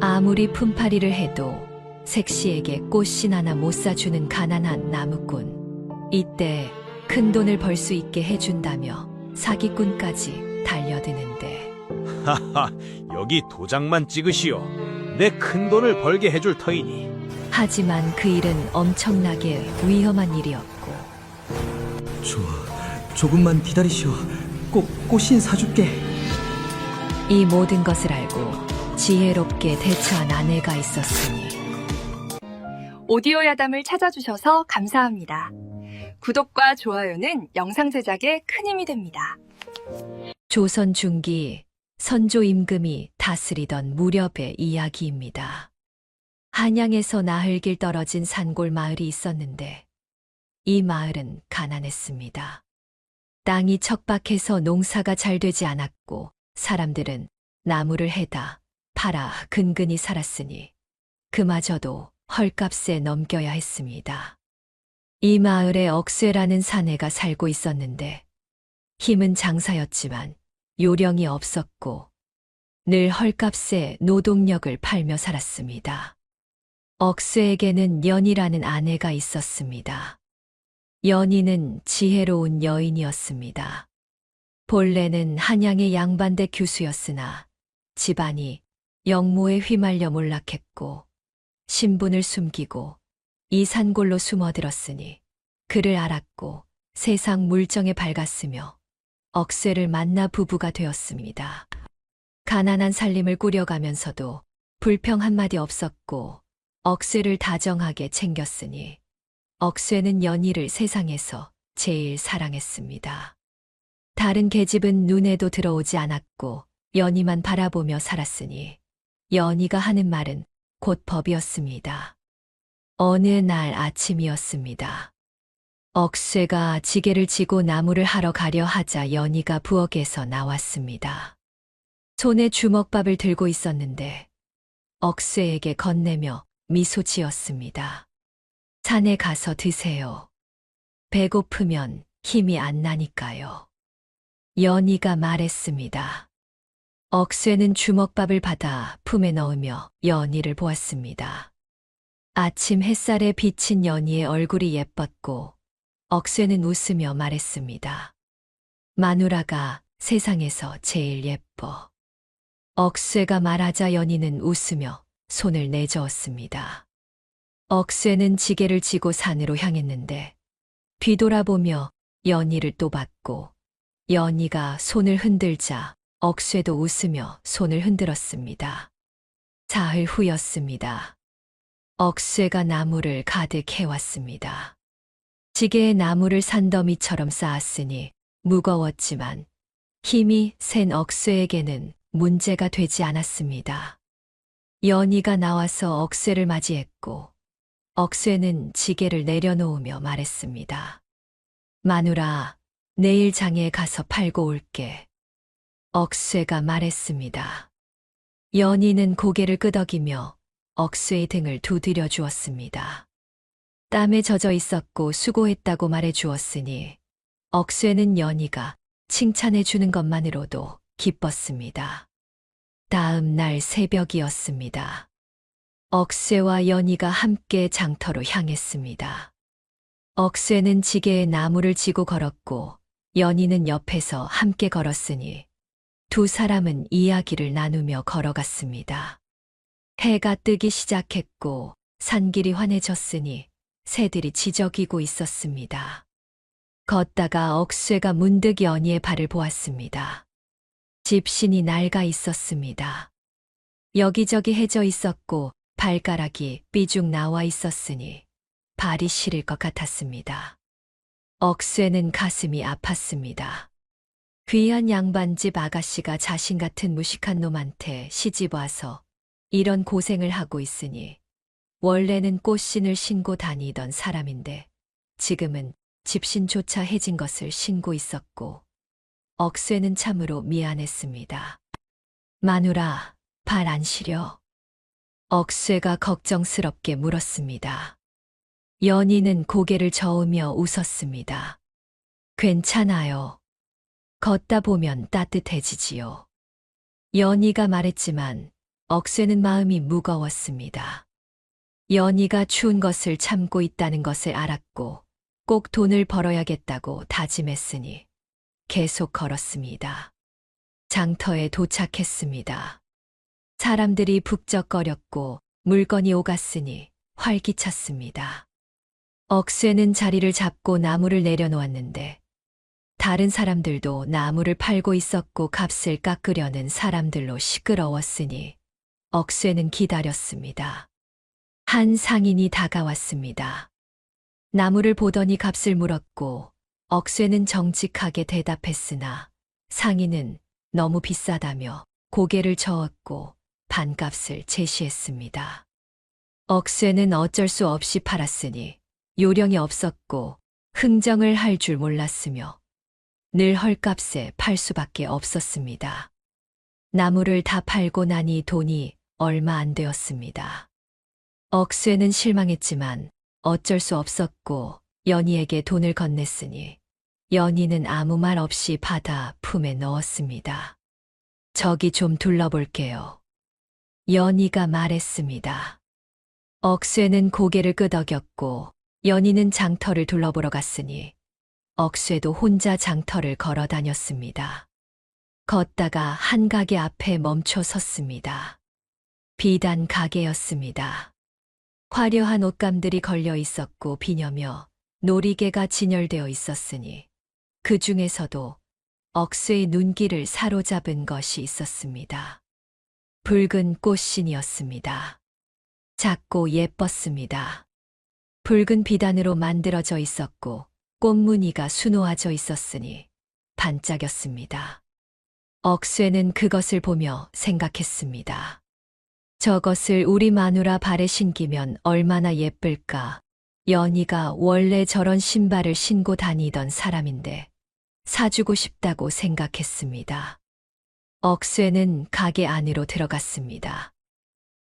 아무리 품팔이를 해도 색시에게 꽃신 하나 못 사주는 가난한 나무꾼. 이때 큰 돈을 벌 수 있게 해준다며 사기꾼까지 달려드는데, 하하, 여기 도장만 찍으시오. 내 큰 돈을 벌게 해줄 터이니. 하지만 그 일은 엄청나게 위험한 일이었고, 좋아, 조금만 기다리시오. 꼭 꽃신 사줄게. 이 모든 것을 알고 지혜롭게 대처한 아내가 있었으니, 오디오 야담을 찾아주셔서 감사합니다. 구독과 좋아요는 영상 제작에 큰 힘이 됩니다. 조선 중기 선조 임금이 다스리던 무렵의 이야기입니다. 한양에서 나흘길 떨어진 산골 마을이 있었는데, 이 마을은 가난했습니다. 땅이 척박해서 농사가 잘 되지 않았고, 사람들은 나무를 해다 팔아 근근히 살았으니 그마저도 헐값에 넘겨야 했습니다. 이 마을에 억쇠라는 사내가 살고 있었는데, 힘은 장사였지만 요령이 없었고 늘 헐값에 노동력을 팔며 살았습니다. 억쇠에게는 연희라는 아내가 있었습니다. 연희는 지혜로운 여인이었습니다. 본래는 한양의 양반대 교수였으나 집안이 영모에 휘말려 몰락했고 신분을 숨기고 이 산골로 숨어들었으니 그를 알았고 세상 물정에 밝았으며 억쇠를 만나 부부가 되었습니다. 가난한 살림을 꾸려가면서도 불평 한마디 없었고 억쇠를 다정하게 챙겼으니 억쇠는 연희를 세상에서 제일 사랑했습니다. 다른 계집은 눈에도 들어오지 않았고 연희만 바라보며 살았으니 연희가 하는 말은 곧 법이었습니다. 어느 날 아침이었습니다. 억쇠가 지게를 지고 나무를 하러 가려 하자 연희가 부엌에서 나왔습니다. 손에 주먹밥을 들고 있었는데 억쇠에게 건네며 미소 지었습니다. 산에 가서 드세요. 배고프면 힘이 안 나니까요. 연희가 말했습니다. 억쇠는 주먹밥을 받아 품에 넣으며 연희를 보았습니다. 아침 햇살에 비친 연희의 얼굴이 예뻤고 억쇠는 웃으며 말했습니다. 마누라가 세상에서 제일 예뻐. 억쇠가 말하자 연희는 웃으며 손을 내저었습니다. 억쇠는 지게를 지고 산으로 향했는데 뒤돌아보며 연희를 또 봤고 연희가 손을 흔들자 억쇠도 웃으며 손을 흔들었습니다. 사흘 후였습니다. 억쇠가 나무를 가득 해왔습니다. 지게에 나무를 산더미처럼 쌓았으니 무거웠지만 힘이 센 억쇠에게는 문제가 되지 않았습니다. 연희가 나와서 억쇠를 맞이했고 억쇠는 지게를 내려놓으며 말했습니다. 마누라, 내일 장에 가서 팔고 올게. 억쇠가 말했습니다. 연희는 고개를 끄덕이며 억쇠의 등을 두드려 주었습니다. 땀에 젖어 있었고 수고했다고 말해 주었으니 억쇠는 연희가 칭찬해 주는 것만으로도 기뻤습니다. 다음 날 새벽이었습니다. 억쇠와 연희가 함께 장터로 향했습니다. 억쇠는 지게에 나무를 지고 걸었고 연희는 옆에서 함께 걸었으니 두 사람은 이야기를 나누며 걸어갔습니다. 해가 뜨기 시작했고 산길이 환해졌으니 새들이 지저귀고 있었습니다. 걷다가 억쇠가 문득 연희의 발을 보았습니다. 집신이 낡아 있었습니다. 여기저기 해져 있었고 발가락이 삐죽 나와 있었으니 발이 시릴 것 같았습니다. 억쇠는 가슴이 아팠습니다. 귀한 양반집 아가씨가 자신 같은 무식한 놈한테 시집 와서 이런 고생을 하고 있으니 원래는 꽃신을 신고 다니던 사람인데 지금은 집신조차 해진 것을 신고 있었고 억쇠는 참으로 미안했습니다. 마누라, 발 안 시려? 억쇠가 걱정스럽게 물었습니다. 연희는 고개를 저으며 웃었습니다. 괜찮아요. 걷다 보면 따뜻해지지요. 연희가 말했지만 억쇠는 마음이 무거웠습니다. 연희가 추운 것을 참고 있다는 것을 알았고 꼭 돈을 벌어야겠다고 다짐했으니 계속 걸었습니다. 장터에 도착했습니다. 사람들이 북적거렸고 물건이 오갔으니 활기찼습니다. 억쇠는 자리를 잡고 나무를 내려놓았는데 다른 사람들도 나무를 팔고 있었고 값을 깎으려는 사람들로 시끄러웠으니 억쇠는 기다렸습니다. 한 상인이 다가왔습니다. 나무를 보더니 값을 물었고 억쇠는 정직하게 대답했으나 상인은 너무 비싸다며 고개를 저었고 반값을 제시했습니다. 억쇠는 어쩔 수 없이 팔았으니 요령이 없었고 흥정을 할 줄 몰랐으며 늘 헐값에 팔 수밖에 없었습니다. 나무를 다 팔고 나니 돈이 얼마 안 되었습니다. 억쇠는 실망했지만 어쩔 수 없었고 연희에게 돈을 건넸으니 연희는 아무 말 없이 받아 품에 넣었습니다. 저기 좀 둘러볼게요. 연희가 말했습니다. 억쇠는 고개를 끄덕였고 연희는 장터를 둘러보러 갔으니 억쇠도 혼자 장터를 걸어 다녔습니다. 걷다가 한 가게 앞에 멈춰 섰습니다. 비단 가게였습니다. 화려한 옷감들이 걸려 있었고 비녀며 놀이개가 진열되어 있었으니 그 중에서도 억쇠의 눈길을 사로잡은 것이 있었습니다. 붉은 꽃신이었습니다. 작고 예뻤습니다. 붉은 비단으로 만들어져 있었고 꽃무늬가 수놓아져 있었으니 반짝였습니다. 억쇠는 그것을 보며 생각했습니다. 저것을 우리 마누라 발에 신기면 얼마나 예쁠까. 연희가 원래 저런 신발을 신고 다니던 사람인데 사주고 싶다고 생각했습니다. 억쇠는 가게 안으로 들어갔습니다.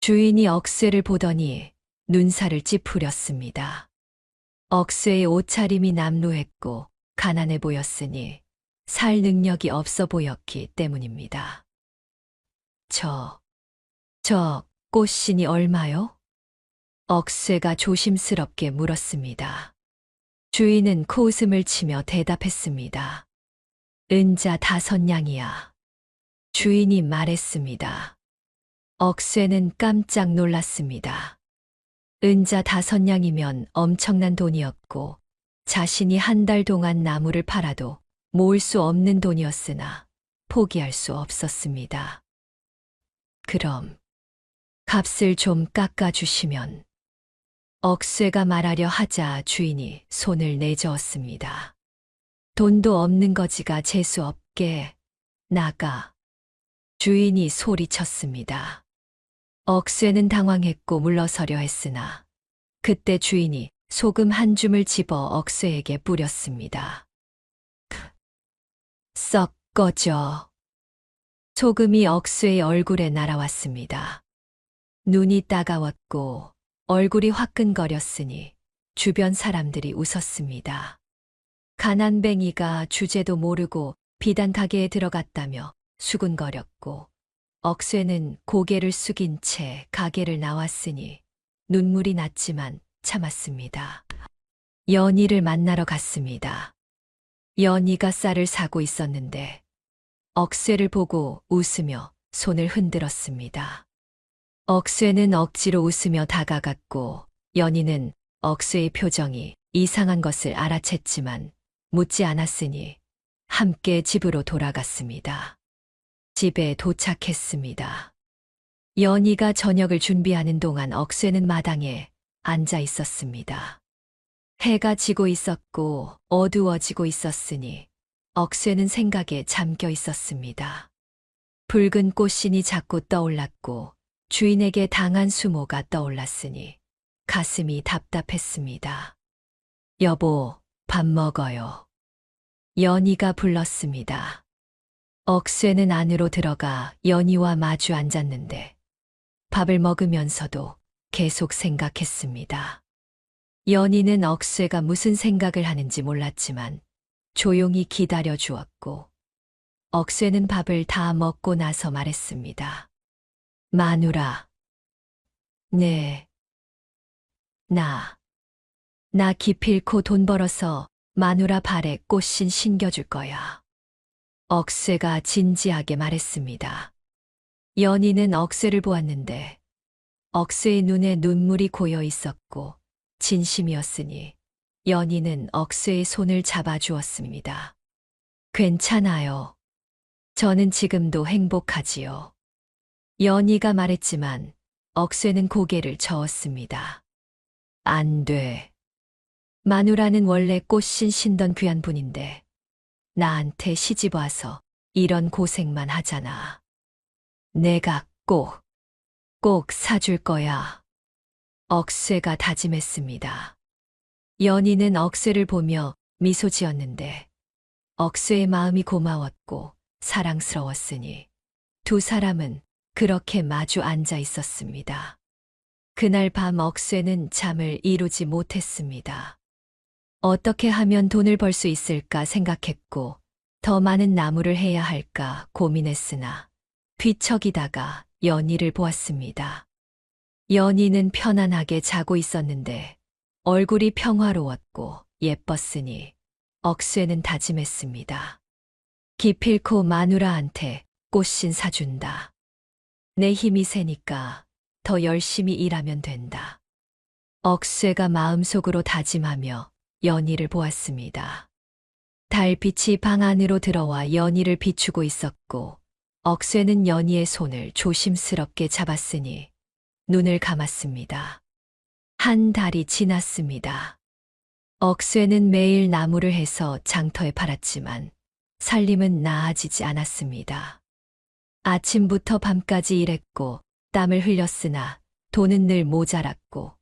주인이 억쇠를 보더니 눈살을 찌푸렸습니다. 억쇠의 옷차림이 남루했고 가난해 보였으니 살 능력이 없어 보였기 때문입니다. 저 꽃신이 얼마요? 억쇠가 조심스럽게 물었습니다. 주인은 코웃음을 치며 대답했습니다. 은자 5냥이야. 주인이 말했습니다. 억쇠는 깜짝 놀랐습니다. 은자 5냥이면 엄청난 돈이었고 자신이 한 달 동안 나무를 팔아도 모을 수 없는 돈이었으나 포기할 수 없었습니다. 그럼 값을 좀 깎아주시면. 억쇠가 말하려 하자 주인이 손을 내저었습니다. 돈도 없는 거지가 재수 없게 나가. 주인이 소리쳤습니다. 억쇠는 당황했고 물러서려 했으나 그때 주인이 소금 한 줌을 집어 억쇠에게 뿌렸습니다. 썩 꺼져. 소금이 억쇠의 얼굴에 날아왔습니다. 눈이 따가웠고 얼굴이 화끈거렸으니 주변 사람들이 웃었습니다. 가난뱅이가 주제도 모르고 비단 가게에 들어갔다며 수군거렸고 억쇠는 고개를 숙인 채 가게를 나왔으니 눈물이 났지만 참았습니다. 연희를 만나러 갔습니다. 연희가 쌀을 사고 있었는데 억쇠를 보고 웃으며 손을 흔들었습니다. 억쇠는 억지로 웃으며 다가갔고 연희는 억쇠의 표정이 이상한 것을 알아챘지만 묻지 않았으니 함께 집으로 돌아갔습니다. 집에 도착했습니다. 연희가 저녁을 준비하는 동안 억쇠는 마당에 앉아 있었습니다. 해가 지고 있었고 어두워지고 있었으니 억쇠는 생각에 잠겨 있었습니다. 붉은 꽃신이 자꾸 떠올랐고 주인에게 당한 수모가 떠올랐으니 가슴이 답답했습니다. 여보, 밥 먹어요. 연희가 불렀습니다. 억쇠는 안으로 들어가 연희와 마주 앉았는데 밥을 먹으면서도 계속 생각했습니다. 연희는 억쇠가 무슨 생각을 하는지 몰랐지만 조용히 기다려 주었고 억쇠는 밥을 다 먹고 나서 말했습니다. 마누라. 네. 나 기필코 돈 벌어서 마누라 발에 꽃신 신겨줄 거야. 억새가 진지하게 말했습니다. 연희는 억새를 보았는데 억새의 눈에 눈물이 고여 있었고 진심이었으니 연희는 억새의 손을 잡아주었습니다. 괜찮아요. 저는 지금도 행복하지요. 연희가 말했지만 억새는 고개를 저었습니다. 안 돼. 마누라는 원래 꽃신 신던 귀한 분인데 나한테 시집 와서 이런 고생만 하잖아. 내가 꼭 사줄 거야. 억새가 다짐했습니다. 연희는 억새를 보며 미소 지었는데 억새의 마음이 고마웠고 사랑스러웠으니 두 사람은 그렇게 마주 앉아 있었습니다. 그날 밤 억새는 잠을 이루지 못했습니다. 어떻게 하면 돈을 벌 수 있을까 생각했고 더 많은 나무를 해야 할까 고민했으나 뒤척이다가 연희를 보았습니다. 연희는 편안하게 자고 있었는데 얼굴이 평화로웠고 예뻤으니 억새는 다짐했습니다. 기필코 마누라한테 꽃신 사준다. 내 힘이 세니까 더 열심히 일하면 된다. 억새가 마음속으로 다짐하며 연희를 보았습니다. 달빛이 방 안으로 들어와 연희를 비추고 있었고 억새는 연희의 손을 조심스럽게 잡았으니 눈을 감았습니다. 한 달이 지났습니다. 억새는 매일 나무를 해서 장터에 팔았지만 살림은 나아지지 않았습니다. 아침부터 밤까지 일했고 땀을 흘렸으나 돈은 늘 모자랐고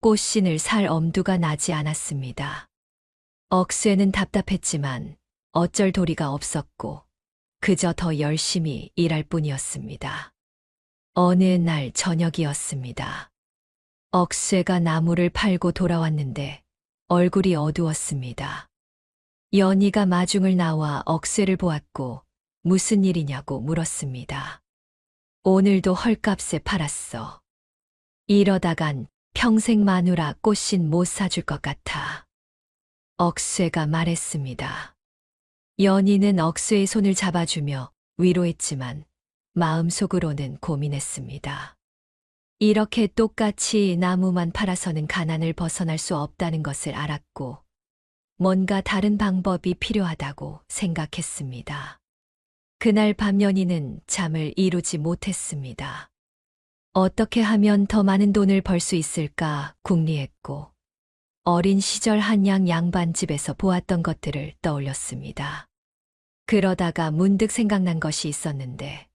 꽃신을 살 엄두가 나지 않았습니다. 억새는 답답했지만 어쩔 도리가 없었고 그저 더 열심히 일할 뿐이었습니다. 어느 날 저녁이었습니다. 억새가 나무를 팔고 돌아왔는데 얼굴이 어두웠습니다. 연희가 마중을 나와 억새를 보았고 무슨 일이냐고 물었습니다. 오늘도 헐값에 팔았어. 이러다간 평생 마누라 꽃신 못 사줄 것 같아. 억새가 말했습니다. 연희는 억새의 손을 잡아주며 위로했지만 마음속으로는 고민했습니다. 이렇게 똑같이 나무만 팔아서는 가난을 벗어날 수 없다는 것을 알았고 뭔가 다른 방법이 필요하다고 생각했습니다. 그날 밤 연희는 잠을 이루지 못했습니다. 어떻게 하면 더 많은 돈을 벌 수 있을까 궁리했고 어린 시절 한양 양반집에서 보았던 것들을 떠올렸습니다. 그러다가 문득 생각난 것이 있었는데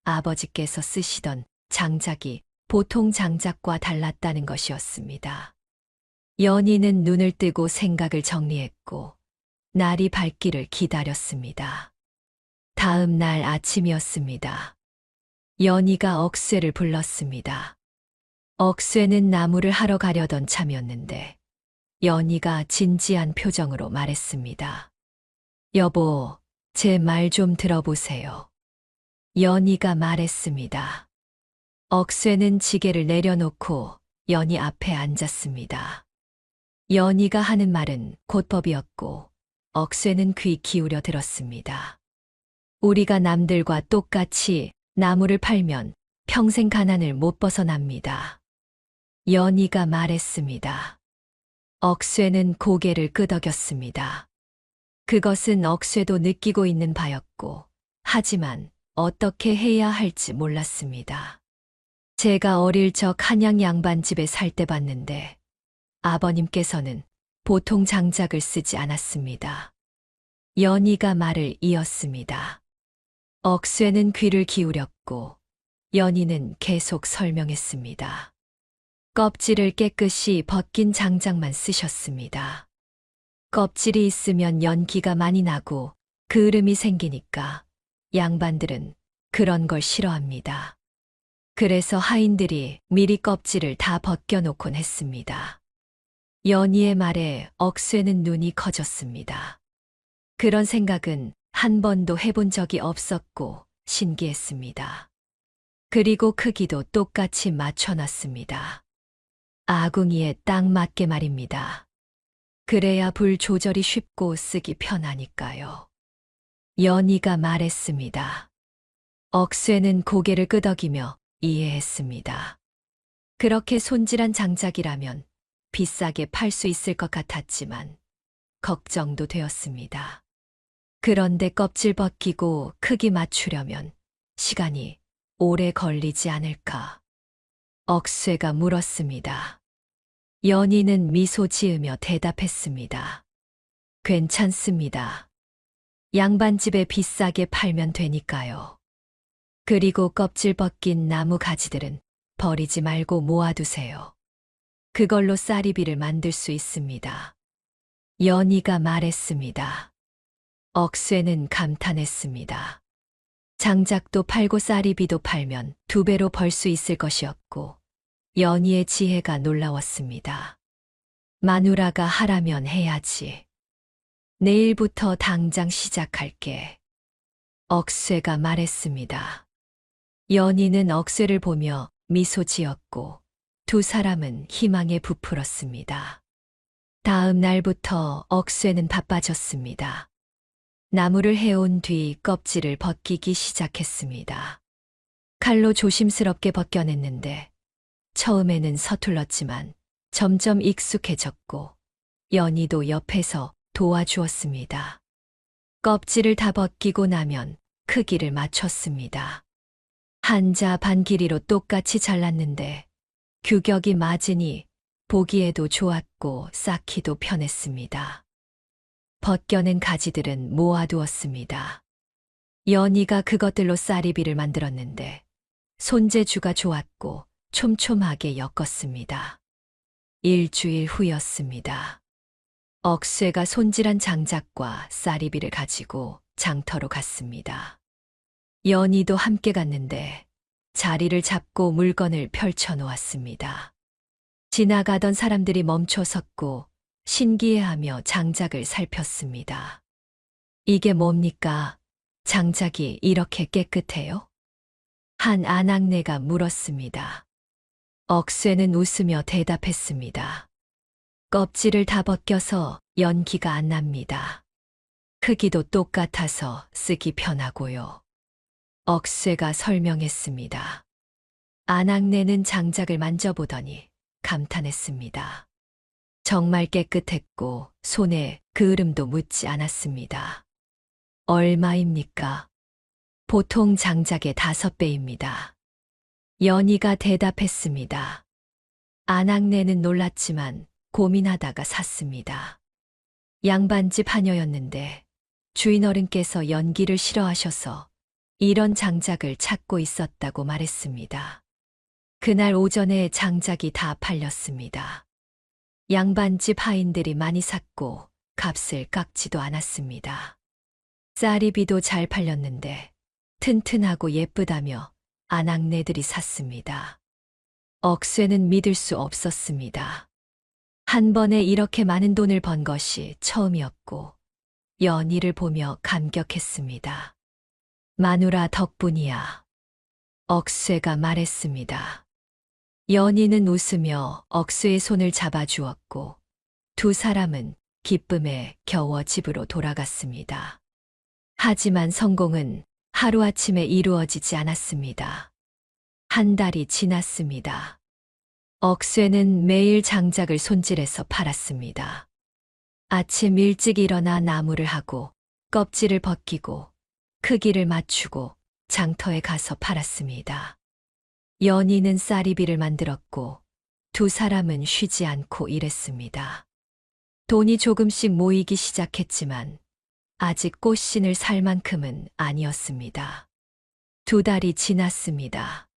아버지께서 쓰시던 장작이 보통 장작과 달랐다는 것이었습니다. 연희는 눈을 뜨고 생각을 정리했고 날이 밝기를 기다렸습니다. 다음 날 아침이었습니다. 연희가 억새를 불렀습니다. 억새는 나무를 하러 가려던 참이었는데 연희가 진지한 표정으로 말했습니다. 여보, 제 말 좀 들어보세요. 연희가 말했습니다. 억새는 지게를 내려놓고 연희 앞에 앉았습니다. 연희가 하는 말은 곧법이었고 억새는 귀 기울여 들었습니다. 우리가 남들과 똑같이 나무를 팔면 평생 가난을 못 벗어납니다. 연희가 말했습니다. 억새는 고개를 끄덕였습니다. 그것은 억새도 느끼고 있는 바였고 하지만 어떻게 해야 할지 몰랐습니다. 제가 어릴 적 한양 양반집에 살 때 봤는데 아버님께서는 보통 장작을 쓰지 않았습니다. 연희가 말을 이었습니다. 억새는 귀를 기울였고 연희는 계속 설명했습니다. 껍질을 깨끗이 벗긴 장작만 쓰셨습니다. 껍질이 있으면 연기가 많이 나고 그을음이 생기니까 양반들은 그런 걸 싫어합니다. 그래서 하인들이 미리 껍질을 다 벗겨놓곤 했습니다. 연희의 말에 억새는 눈이 커졌습니다. 그런 생각은 한 번도 해본 적이 없었고 신기했습니다. 그리고 크기도 똑같이 맞춰놨습니다. 아궁이에 딱 맞게 말입니다. 그래야 불 조절이 쉽고 쓰기 편하니까요. 연희가 말했습니다. 억쇠는 고개를 끄덕이며 이해했습니다. 그렇게 손질한 장작이라면 비싸게 팔 수 있을 것 같았지만 걱정도 되었습니다. 그런데 껍질 벗기고 크기 맞추려면 시간이 오래 걸리지 않을까? 억쇠가 물었습니다. 연희는 미소 지으며 대답했습니다. 괜찮습니다. 양반집에 비싸게 팔면 되니까요. 그리고 껍질 벗긴 나무 가지들은 버리지 말고 모아두세요. 그걸로 쌀이비를 만들 수 있습니다. 연희가 말했습니다. 억쇠는 감탄했습니다. 장작도 팔고 쌀이비도 팔면 2배로 벌 수 있을 것이었고 연희의 지혜가 놀라웠습니다. 마누라가 하라면 해야지. 내일부터 당장 시작할게. 억쇠가 말했습니다. 연희는 억쇠를 보며 미소 지었고 두 사람은 희망에 부풀었습니다. 다음 날부터 억쇠는 바빠졌습니다. 나무를 해온 뒤 껍질을 벗기기 시작했습니다. 칼로 조심스럽게 벗겨냈는데 처음에는 서툴렀지만 점점 익숙해졌고 연희도 옆에서 도와주었습니다. 껍질을 다 벗기고 나면 크기를 맞췄습니다. 한자 반 길이로 똑같이 잘랐는데 규격이 맞으니 보기에도 좋았고 쌓기도 편했습니다. 벗겨낸 가지들은 모아두었습니다. 연희가 그것들로 쌀이비를 만들었는데 손재주가 좋았고 촘촘하게 엮었습니다. 일주일 후였습니다. 억쇠가 손질한 장작과 쌀이비를 가지고 장터로 갔습니다. 연희도 함께 갔는데 자리를 잡고 물건을 펼쳐 놓았습니다. 지나가던 사람들이 멈춰 섰고 신기해하며 장작을 살폈습니다. 이게 뭡니까? 장작이 이렇게 깨끗해요? 한 아낙네가 물었습니다. 억쇠는 웃으며 대답했습니다. 껍질을 다 벗겨서 연기가 안 납니다. 크기도 똑같아서 쓰기 편하고요. 억쇠가 설명했습니다. 아낙네는 장작을 만져보더니 감탄했습니다. 정말 깨끗했고 손에 그을음도 묻지 않았습니다. 얼마입니까? 보통 장작의 5배입니다. 연희가 대답했습니다. 아낙네는 놀랐지만 고민하다가 샀습니다. 양반집 하녀였는데 주인어른께서 연기를 싫어하셔서 이런 장작을 찾고 있었다고 말했습니다. 그날 오전에 장작이 다 팔렸습니다. 양반집 하인들이 많이 샀고 값을 깎지도 않았습니다. 쌀이비도 잘 팔렸는데 튼튼하고 예쁘다며 아낙네들이 샀습니다. 억쇠는 믿을 수 없었습니다. 한 번에 이렇게 많은 돈을 번 것이 처음이었고 연희를 보며 감격했습니다. 마누라 덕분이야. 억쇠가 말했습니다. 연희는 웃으며 억쇠의 손을 잡아주었고 두 사람은 기쁨에 겨워 집으로 돌아갔습니다. 하지만 성공은 하루아침에 이루어지지 않았습니다. 한 달이 지났습니다. 억쇠는 매일 장작을 손질해서 팔았습니다. 아침 일찍 일어나 나무를 하고 껍질을 벗기고 크기를 맞추고 장터에 가서 팔았습니다. 연희는 쌀이비를 만들었고 두 사람은 쉬지 않고 일했습니다. 돈이 조금씩 모이기 시작했지만 아직 꽃신을 살 만큼은 아니었습니다. 2달이 지났습니다.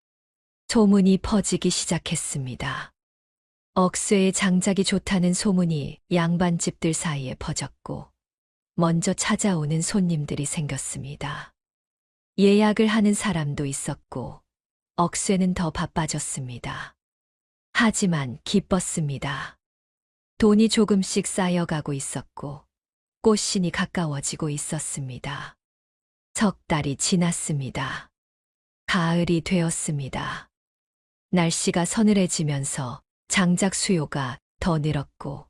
소문이 퍼지기 시작했습니다. 억쇠의 장작이 좋다는 소문이 양반집들 사이에 퍼졌고 먼저 찾아오는 손님들이 생겼습니다. 예약을 하는 사람도 있었고 억쇠는 더 바빠졌습니다. 하지만 기뻤습니다. 돈이 조금씩 쌓여가고 있었고 꽃신이 가까워지고 있었습니다. 3달이 지났습니다. 가을이 되었습니다. 날씨가 서늘해지면서 장작 수요가 더 늘었고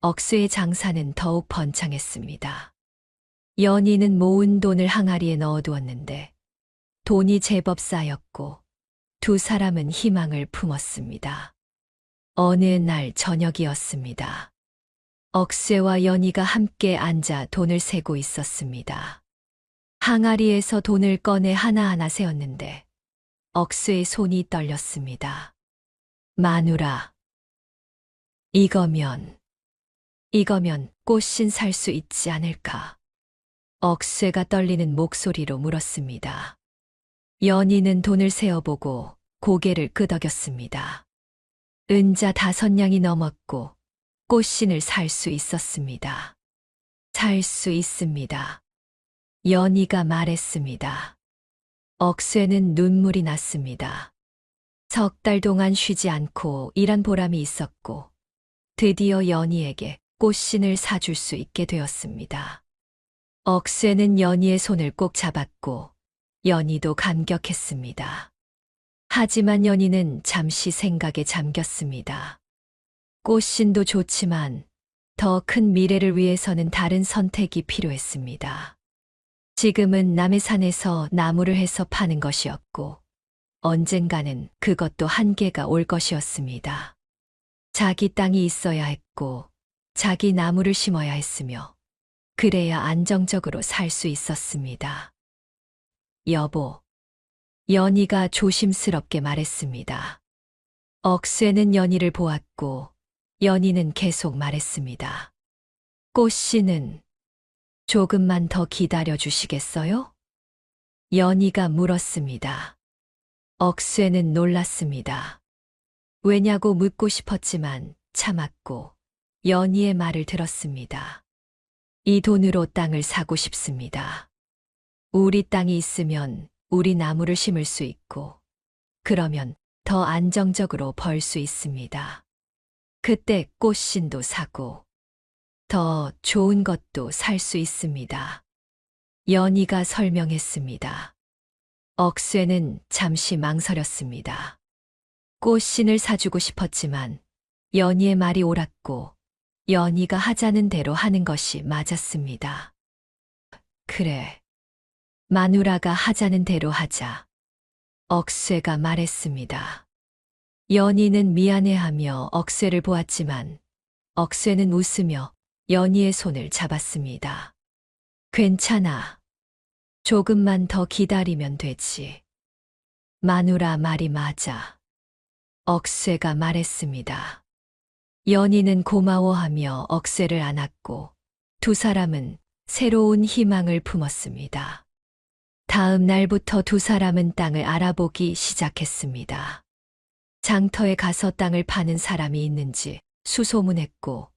억수의 장사는 더욱 번창했습니다. 연희는 모은 돈을 항아리에 넣어두었는데 돈이 제법 쌓였고 두 사람은 희망을 품었습니다. 어느 날 저녁이었습니다. 억쇠와 연희가 함께 앉아 돈을 세고 있었습니다. 항아리에서 돈을 꺼내 하나하나 세었는데 억쇠의 손이 떨렸습니다. 마누라, 이거면 꽃신 살 수 있지 않을까? 억쇠가 떨리는 목소리로 물었습니다. 연희는 돈을 세어보고 고개를 끄덕였습니다. 은자 5냥이 넘었고 꽃신을 살 수 있었습니다. 살 수 있습니다. 연희가 말했습니다. 억쇠는 눈물이 났습니다. 3달 동안 쉬지 않고 일한 보람이 있었고 드디어 연희에게 꽃신을 사줄 수 있게 되었습니다. 억쇠는 연희의 손을 꼭 잡았고 연희도 감격했습니다. 하지만 연희는 잠시 생각에 잠겼습니다. 꽃신도 좋지만 더 큰 미래를 위해서는 다른 선택이 필요했습니다. 지금은 남의 산에서 나무를 해서 파는 것이었고 언젠가는 그것도 한계가 올 것이었습니다. 자기 땅이 있어야 했고 자기 나무를 심어야 했으며 그래야 안정적으로 살 수 있었습니다. 여보, 연희가 조심스럽게 말했습니다. 억쇠는 연희를 보았고 연희는 계속 말했습니다. 꽃씨는 조금만 더 기다려 주시겠어요? 연희가 물었습니다. 억쇠는 놀랐습니다. 왜냐고 묻고 싶었지만 참았고 연희의 말을 들었습니다. 이 돈으로 땅을 사고 싶습니다. 우리 땅이 있으면 우리 나무를 심을 수 있고 그러면 더 안정적으로 벌 수 있습니다. 그때 꽃신도 사고 더 좋은 것도 살 수 있습니다. 연희가 설명했습니다. 억쇠는 잠시 망설였습니다. 꽃신을 사주고 싶었지만 연희의 말이 옳았고 연희가 하자는 대로 하는 것이 맞았습니다. 그래, 마누라가 하자는 대로 하자. 억쇠가 말했습니다. 연희는 미안해하며 억쇠를 보았지만 억쇠는 웃으며 연희의 손을 잡았습니다. 괜찮아. 조금만 더 기다리면 되지. 마누라 말이 맞아. 억쇠가 말했습니다. 연희는 고마워하며 억쇠를 안았고 두 사람은 새로운 희망을 품었습니다. 다음 날부터 두 사람은 땅을 알아보기 시작했습니다. 장터에 가서 땅을 파는 사람이 있는지 수소문했고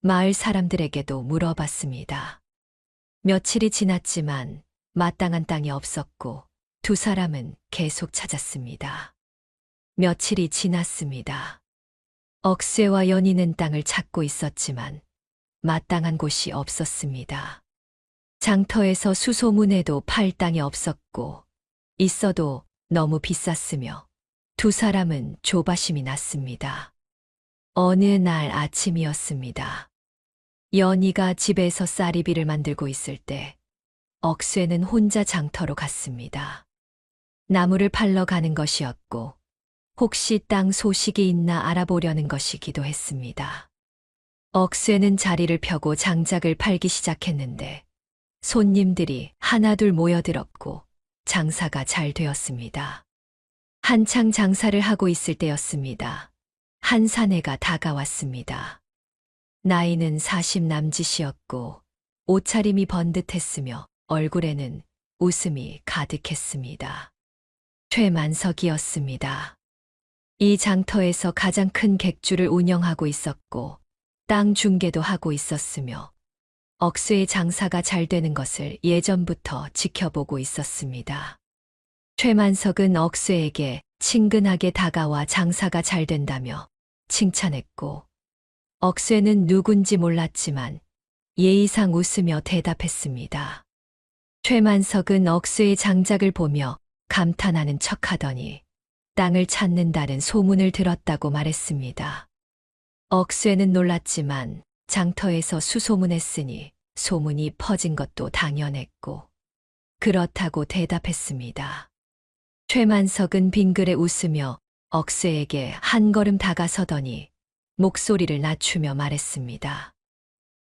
마을 사람들에게도 물어봤습니다. 며칠이 지났지만 마땅한 땅이 없었고 두 사람은 계속 찾았습니다. 며칠이 지났습니다. 억쇠와 연희는 땅을 찾고 있었지만 마땅한 곳이 없었습니다. 장터에서 수소문해도 팔 땅이 없었고 있어도 너무 비쌌으며 두 사람은 조바심이 났습니다. 어느 날 아침이었습니다. 연희가 집에서 쌀이비를 만들고 있을 때 억쇠는 혼자 장터로 갔습니다. 나무를 팔러 가는 것이었고 혹시 땅 소식이 있나 알아보려는 것이기도 했습니다. 억쇠는 자리를 펴고 장작을 팔기 시작했는데 손님들이 하나둘 모여들었고 장사가 잘 되었습니다. 한창 장사를 하고 있을 때였습니다. 한 사내가 다가왔습니다. 나이는 40 남짓이었고 옷차림이 번듯했으며 얼굴에는 웃음이 가득했습니다. 최만석이었습니다. 이 장터에서 가장 큰 객주를 운영하고 있었고 땅 중개도 하고 있었으며 억쇠의 장사가 잘 되는 것을 예전부터 지켜보고 있었습니다. 최만석은 억쇠에게 친근하게 다가와 장사가 잘 된다며 칭찬했고 억쇠는 누군지 몰랐지만 예의상 웃으며 대답했습니다. 최만석은 억쇠의 장작을 보며 감탄하는 척하더니 땅을 찾는다는 소문을 들었다고 말했습니다. 억쇠는 놀랐지만 장터에서 수소문했으니 소문이 퍼진 것도 당연했고 그렇다고 대답했습니다. 최만석은 빙그레 웃으며 억쇠에게 한 걸음 다가서더니 목소리를 낮추며 말했습니다.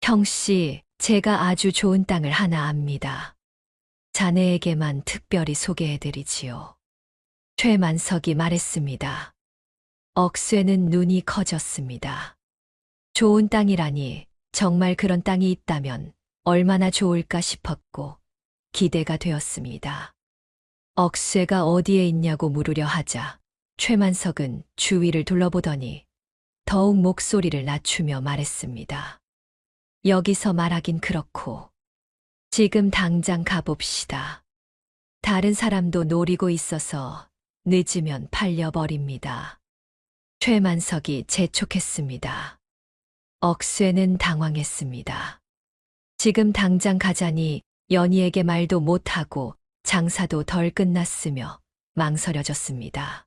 형씨, 제가 아주 좋은 땅을 하나 압니다. 자네에게만 특별히 소개해드리지요. 최만석이 말했습니다. 억쇠는 눈이 커졌습니다. 좋은 땅이라니 정말 그런 땅이 있다면 얼마나 좋을까 싶었고 기대가 되었습니다. 억쇠가 어디에 있냐고 물으려 하자 최만석은 주위를 둘러보더니 더욱 목소리를 낮추며 말했습니다. 여기서 말하긴 그렇고 지금 당장 가봅시다. 다른 사람도 노리고 있어서 늦으면 팔려버립니다. 최만석이 재촉했습니다. 억쇠는 당황했습니다. 지금 당장 가자니 연희에게 말도 못하고 장사도 덜 끝났으며 망설여졌습니다.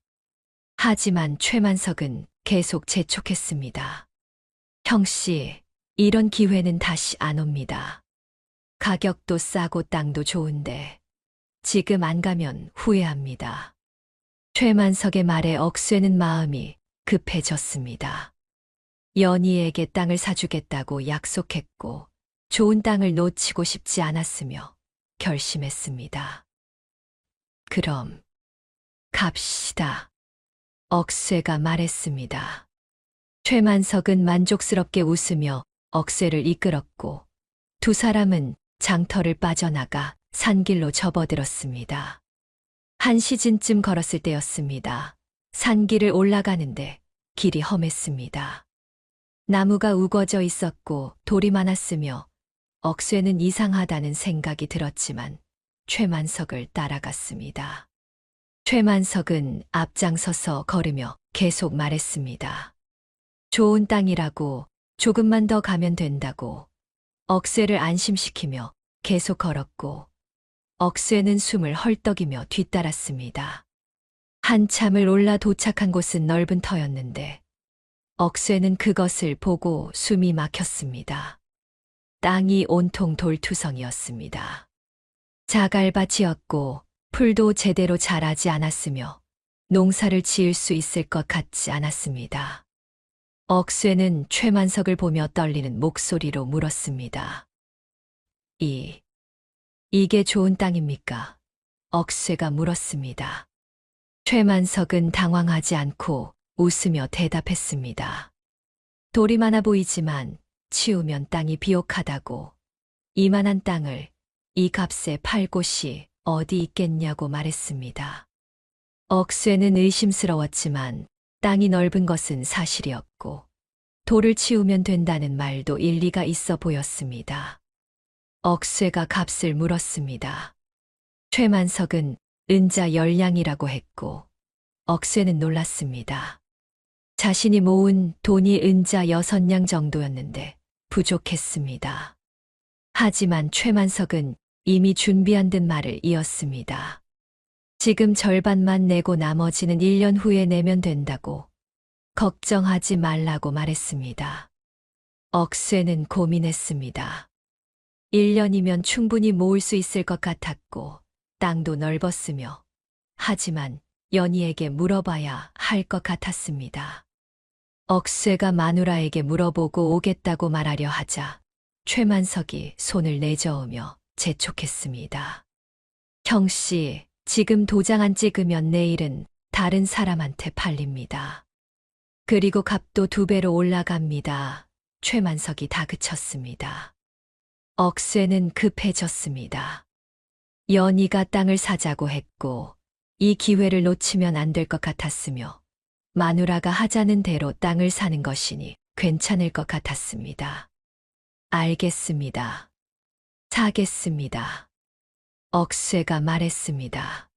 하지만 최만석은 계속 재촉했습니다. 형씨, 이런 기회는 다시 안 옵니다. 가격도 싸고 땅도 좋은데 지금 안 가면 후회합니다. 최만석의 말에 억쇠는 마음이 급해졌습니다. 연희에게 땅을 사주겠다고 약속했고 좋은 땅을 놓치고 싶지 않았으며 결심했습니다. 그럼 갑시다. 억쇠가 말했습니다. 최만석은 만족스럽게 웃으며 억쇠를 이끌었고 두 사람은 장터를 빠져나가 산길로 접어들었습니다. 한 시즌쯤 걸었을 때였습니다. 산길을 올라가는데 길이 험했습니다. 나무가 우거져 있었고 돌이 많았으며 억쇠는 이상하다는 생각이 들었지만 최만석을 따라갔습니다. 최만석은 앞장서서 걸으며 계속 말했습니다. 좋은 땅이라고 조금만 더 가면 된다고 억쇠를 안심시키며 계속 걸었고 억쇠는 숨을 헐떡이며 뒤따랐습니다. 한참을 올라 도착한 곳은 넓은 터였는데 억쇠는 그것을 보고 숨이 막혔습니다. 땅이 온통 돌투성이었습니다. 자갈밭이었고 풀도 제대로 자라지 않았으며 농사를 지을 수 있을 것 같지 않았습니다. 억쇠는 최만석을 보며 떨리는 목소리로 물었습니다. 이게 좋은 땅입니까? 억쇠가 물었습니다. 최만석은 당황하지 않고 웃으며 대답했습니다. 돌이 많아 보이지만 치우면 땅이 비옥하다고 이만한 땅을 이 값에 팔 곳이 어디 있겠냐고 말했습니다. 억쇠는 의심스러웠지만 땅이 넓은 것은 사실이었고 돌을 치우면 된다는 말도 일리가 있어 보였습니다. 억쇠가 값을 물었습니다. 최만석은 은자 10냥이라고 했고 억쇠는 놀랐습니다. 자신이 모은 돈이 은자 6냥 정도였는데 부족했습니다. 하지만 최만석은 이미 준비한 듯 말을 이었습니다. 지금 절반만 내고 나머지는 1년 후에 내면 된다고 걱정하지 말라고 말했습니다. 억쇠는 고민했습니다. 1년이면 충분히 모을 수 있을 것 같았고 땅도 넓었으며 하지만 연희에게 물어봐야 할 것 같았습니다. 억쇠가 마누라에게 물어보고 오겠다고 말하려 하자 최만석이 손을 내저으며 재촉했습니다. 형씨, 지금 도장 안 찍으면 내일은 다른 사람한테 팔립니다. 그리고 값도 2배로 올라갑니다. 최만석이 다그쳤습니다. 억쇠는 급해졌습니다. 연희가 땅을 사자고 했고 이 기회를 놓치면 안 될 것 같았으며 마누라가 하자는 대로 땅을 사는 것이니 괜찮을 것 같았습니다. 알겠습니다. 사겠습니다. 억쇠가 말했습니다.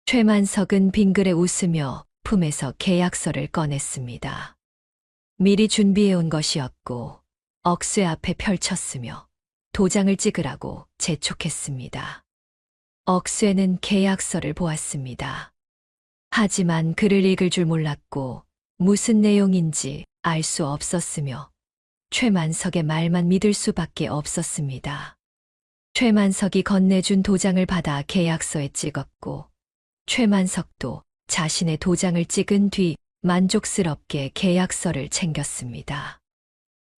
최만석은 빙그레 웃으며 품에서 계약서를 꺼냈습니다. 미리 준비해온 것이었고 억쇠 앞에 펼쳤으며 도장을 찍으라고 재촉했습니다. 억쇠는 계약서를 보았습니다. 하지만 글을 읽을 줄 몰랐고 무슨 내용인지 알 수 없었으며 최만석의 말만 믿을 수밖에 없었습니다. 최만석이 건네준 도장을 받아 계약서에 찍었고 최만석도 자신의 도장을 찍은 뒤 만족스럽게 계약서를 챙겼습니다.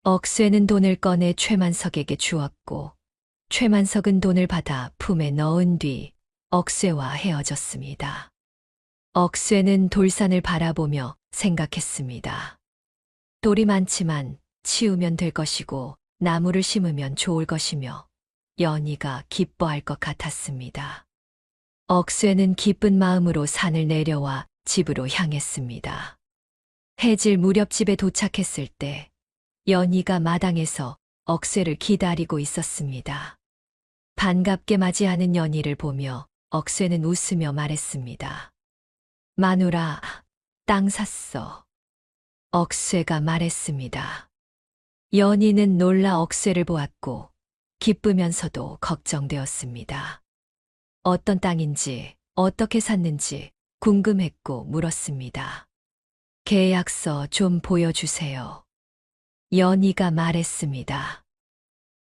억쇠는 돈을 꺼내 최만석에게 주었고 최만석은 돈을 받아 품에 넣은 뒤 억쇠와 헤어졌습니다. 억쇠는 돌산을 바라보며 생각했습니다. 돌이 많지만 치우면 될 것이고 나무를 심으면 좋을 것이며 연희가 기뻐할 것 같았습니다. 억쇠는 기쁜 마음으로 산을 내려와 집으로 향했습니다. 해질 무렵 집에 도착했을 때 연희가 마당에서 억쇠를 기다리고 있었습니다. 반갑게 맞이하는 연희를 보며 억쇠는 웃으며 말했습니다. 마누라, 땅 샀어. 억쇠가 말했습니다. 연희는 놀라 억쇠를 보았고 기쁘면서도 걱정되었습니다. 어떤 땅인지 어떻게 샀는지 궁금했고 물었습니다. 계약서 좀 보여주세요. 연희가 말했습니다.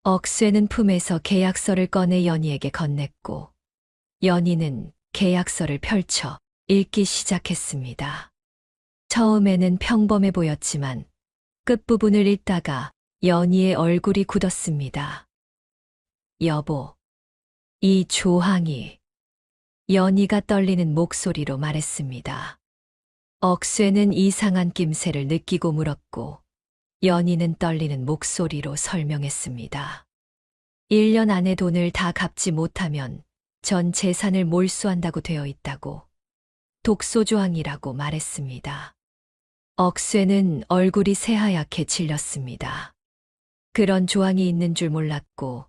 억쇠는 품에서 계약서를 꺼내 연희에게 건넸고 연희는 계약서를 펼쳐 읽기 시작했습니다. 처음에는 평범해 보였지만 끝부분을 읽다가 연희의 얼굴이 굳었습니다. 여보, 이 조항이 연희가 떨리는 목소리로 말했습니다. 억쇠는 이상한 낌새를 느끼고 물었고 연희는 떨리는 목소리로 설명했습니다. 1년 안에 돈을 다 갚지 못하면 전 재산을 몰수한다고 되어 있다고 독소조항이라고 말했습니다. 억쇠는 얼굴이 새하얗게 질렸습니다. 그런 조항이 있는 줄 몰랐고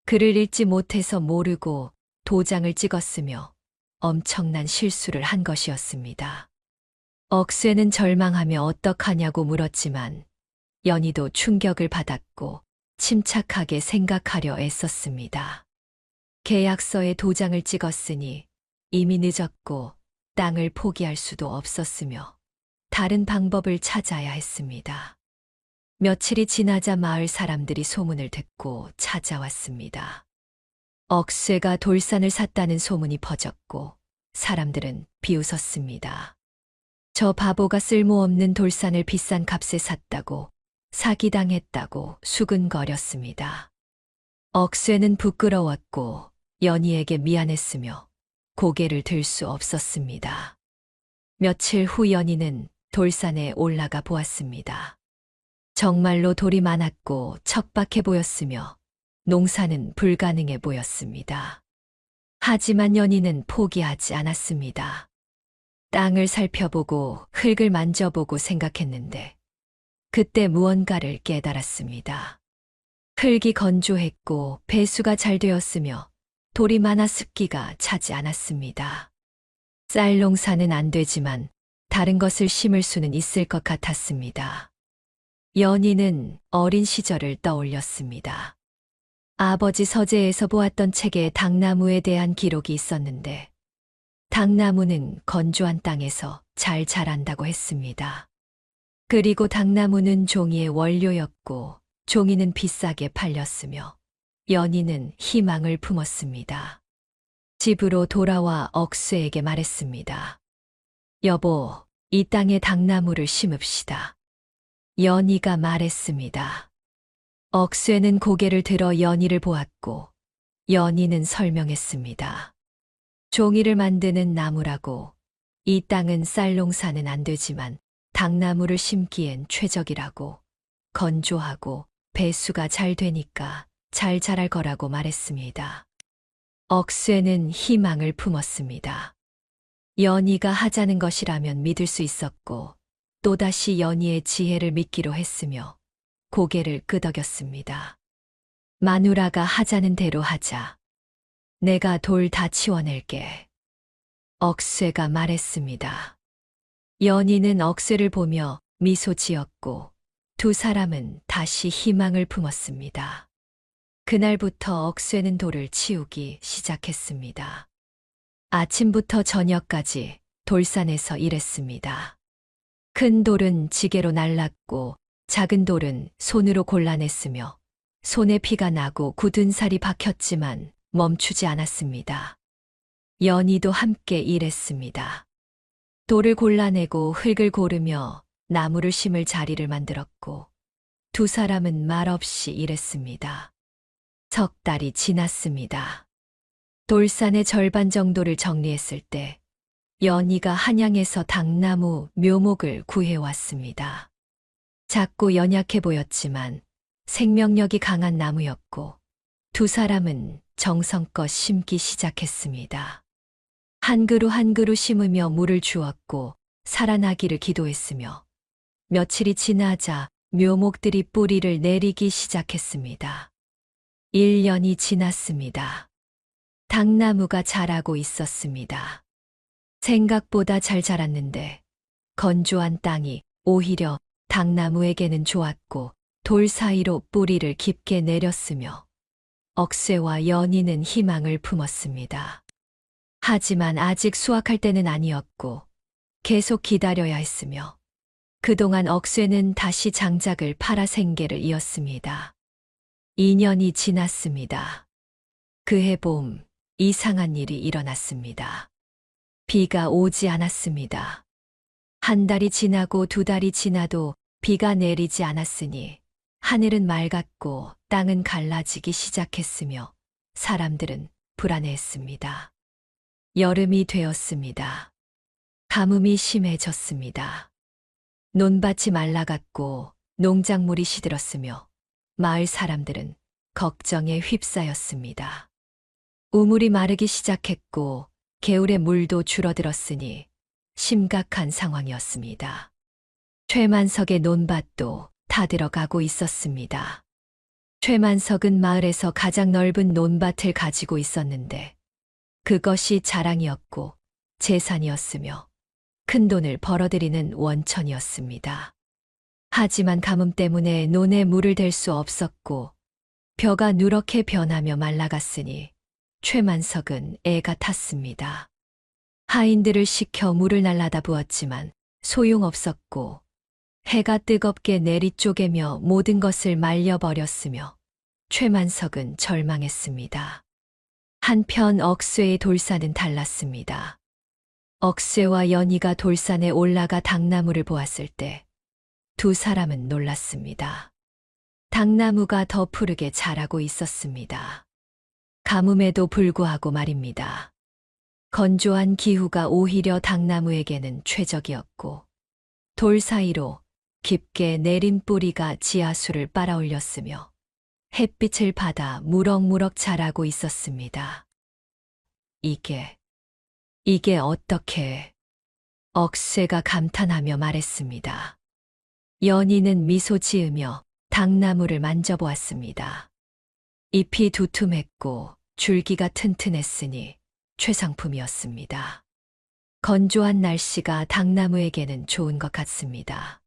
글을 읽지 못해서 모르고 도장을 찍었으며 엄청난 실수를 한 것이었습니다. 억쇠는 절망하며 어떡하냐고 물었지만 연희도 충격을 받았고 침착하게 생각하려 애썼습니다. 계약서에 도장을 찍었으니 이미 늦었고 땅을 포기할 수도 없었으며 다른 방법을 찾아야 했습니다. 며칠이 지나자 마을 사람들이 소문을 듣고 찾아왔습니다. 억쇠가 돌산을 샀다는 소문이 퍼졌고 사람들은 비웃었습니다. 저 바보가 쓸모없는 돌산을 비싼 값에 샀다고 사기당했다고 수근거렸습니다. 억쇠는 부끄러웠고 연희에게 미안했으며 고개를 들 수 없었습니다. 며칠 후 연희는 돌산에 올라가 보았습니다. 정말로 돌이 많았고 척박해 보였으며 농사는 불가능해 보였습니다. 하지만 연희는 포기하지 않았습니다. 땅을 살펴보고 흙을 만져보고 생각했는데 그때 무언가를 깨달았습니다. 흙이 건조했고 배수가 잘 되었으며 돌이 많아 습기가 차지 않았습니다. 쌀 농사는 안 되지만 다른 것을 심을 수는 있을 것 같았습니다. 연희는 어린 시절을 떠올렸습니다. 아버지 서재에서 보았던 책에 당나무에 대한 기록이 있었는데 당나무는 건조한 땅에서 잘 자란다고 했습니다. 그리고 당나무는 종이의 원료였고 종이는 비싸게 팔렸으며 연희는 희망을 품었습니다. 집으로 돌아와 억쇠에게 말했습니다. 여보, 이 땅에 당나무를 심읍시다. 연희가 말했습니다. 억쇠는 고개를 들어 연희를 보았고 연희는 설명했습니다. 종이를 만드는 나무라고 이 땅은 쌀 농사는 안 되지만 당나무를 심기엔 최적이라고 건조하고 배수가 잘 되니까 잘 자랄 거라고 말했습니다. 억쇠는 희망을 품었습니다. 연희가 하자는 것이라면 믿을 수 있었고 또다시 연희의 지혜를 믿기로 했으며 고개를 끄덕였습니다. 마누라가 하자는 대로 하자. 내가 돌 다 치워낼게. 억쇠가 말했습니다. 연희는 억쇠를 보며 미소 지었고 두 사람은 다시 희망을 품었습니다. 그날부터 억쇠는 돌을 치우기 시작했습니다. 아침부터 저녁까지 돌산에서 일했습니다. 큰 돌은 지게로 날랐고 작은 돌은 손으로 골라냈으며 손에 피가 나고 굳은 살이 박혔지만 멈추지 않았습니다. 연희도 함께 일했습니다. 돌을 골라내고 흙을 고르며 나무를 심을 자리를 만들었고 두 사람은 말없이 일했습니다. 석 달이 지났습니다. 돌산의 절반 정도를 정리했을 때 연희가 한양에서 당나무 묘목을 구해왔습니다. 작고 연약해 보였지만 생명력이 강한 나무였고 두 사람은 정성껏 심기 시작했습니다. 한 그루 한 그루 심으며 물을 주었고 살아나기를 기도했으며 며칠이 지나자 묘목들이 뿌리를 내리기 시작했습니다. 1년이 지났습니다. 당나무가 자라고 있었습니다. 생각보다 잘 자랐는데 건조한 땅이 오히려 당나무에게는 좋았고 돌 사이로 뿌리를 깊게 내렸으며 억새와 연희는 희망을 품었습니다. 하지만 아직 수확할 때는 아니었고 계속 기다려야 했으며 그동안 억새는 다시 장작을 팔아 생계를 이었습니다. 2년이 지났습니다. 그해 봄 이상한 일이 일어났습니다. 비가 오지 않았습니다. 한 달이 지나고 두 달이 지나도 비가 내리지 않았으니 하늘은 맑았고 땅은 갈라지기 시작했으며 사람들은 불안해했습니다. 여름이 되었습니다. 가뭄이 심해졌습니다. 논밭이 말라갔고 농작물이 시들었으며 마을 사람들은 걱정에 휩싸였습니다. 우물이 마르기 시작했고 개울의 물도 줄어들었으니 심각한 상황이었습니다. 최만석의 논밭도 다 들어가고 있었습니다. 최만석은 마을에서 가장 넓은 논밭을 가지고 있었는데 그것이 자랑이었고 재산이었으며 큰돈을 벌어들이는 원천이었습니다. 하지만 가뭄 때문에 논에 물을 댈 수 없었고 벼가 누렇게 변하며 말라갔으니 최만석은 애가 탔습니다. 하인들을 시켜 물을 날라다 부었지만 소용없었고 해가 뜨겁게 내리쪼개며 모든 것을 말려버렸으며 최만석은 절망했습니다. 한편 억새의 돌산은 달랐습니다. 억새와 연희가 돌산에 올라가 당나무를 보았을 때 두 사람은 놀랐습니다. 당나무가 더 푸르게 자라고 있었습니다. 가뭄에도 불구하고 말입니다. 건조한 기후가 오히려 당나무에게는 최적이었고 돌 사이로 깊게 내린 뿌리가 지하수를 빨아올렸으며 햇빛을 받아 무럭무럭 자라고 있었습니다. 이게 어떻게? 억새가 감탄하며 말했습니다. 연희는 미소 지으며 당나무를 만져보았습니다. 잎이 두툼했고 줄기가 튼튼했으니 최상품이었습니다. 건조한 날씨가 당나무에게는 좋은 것 같습니다.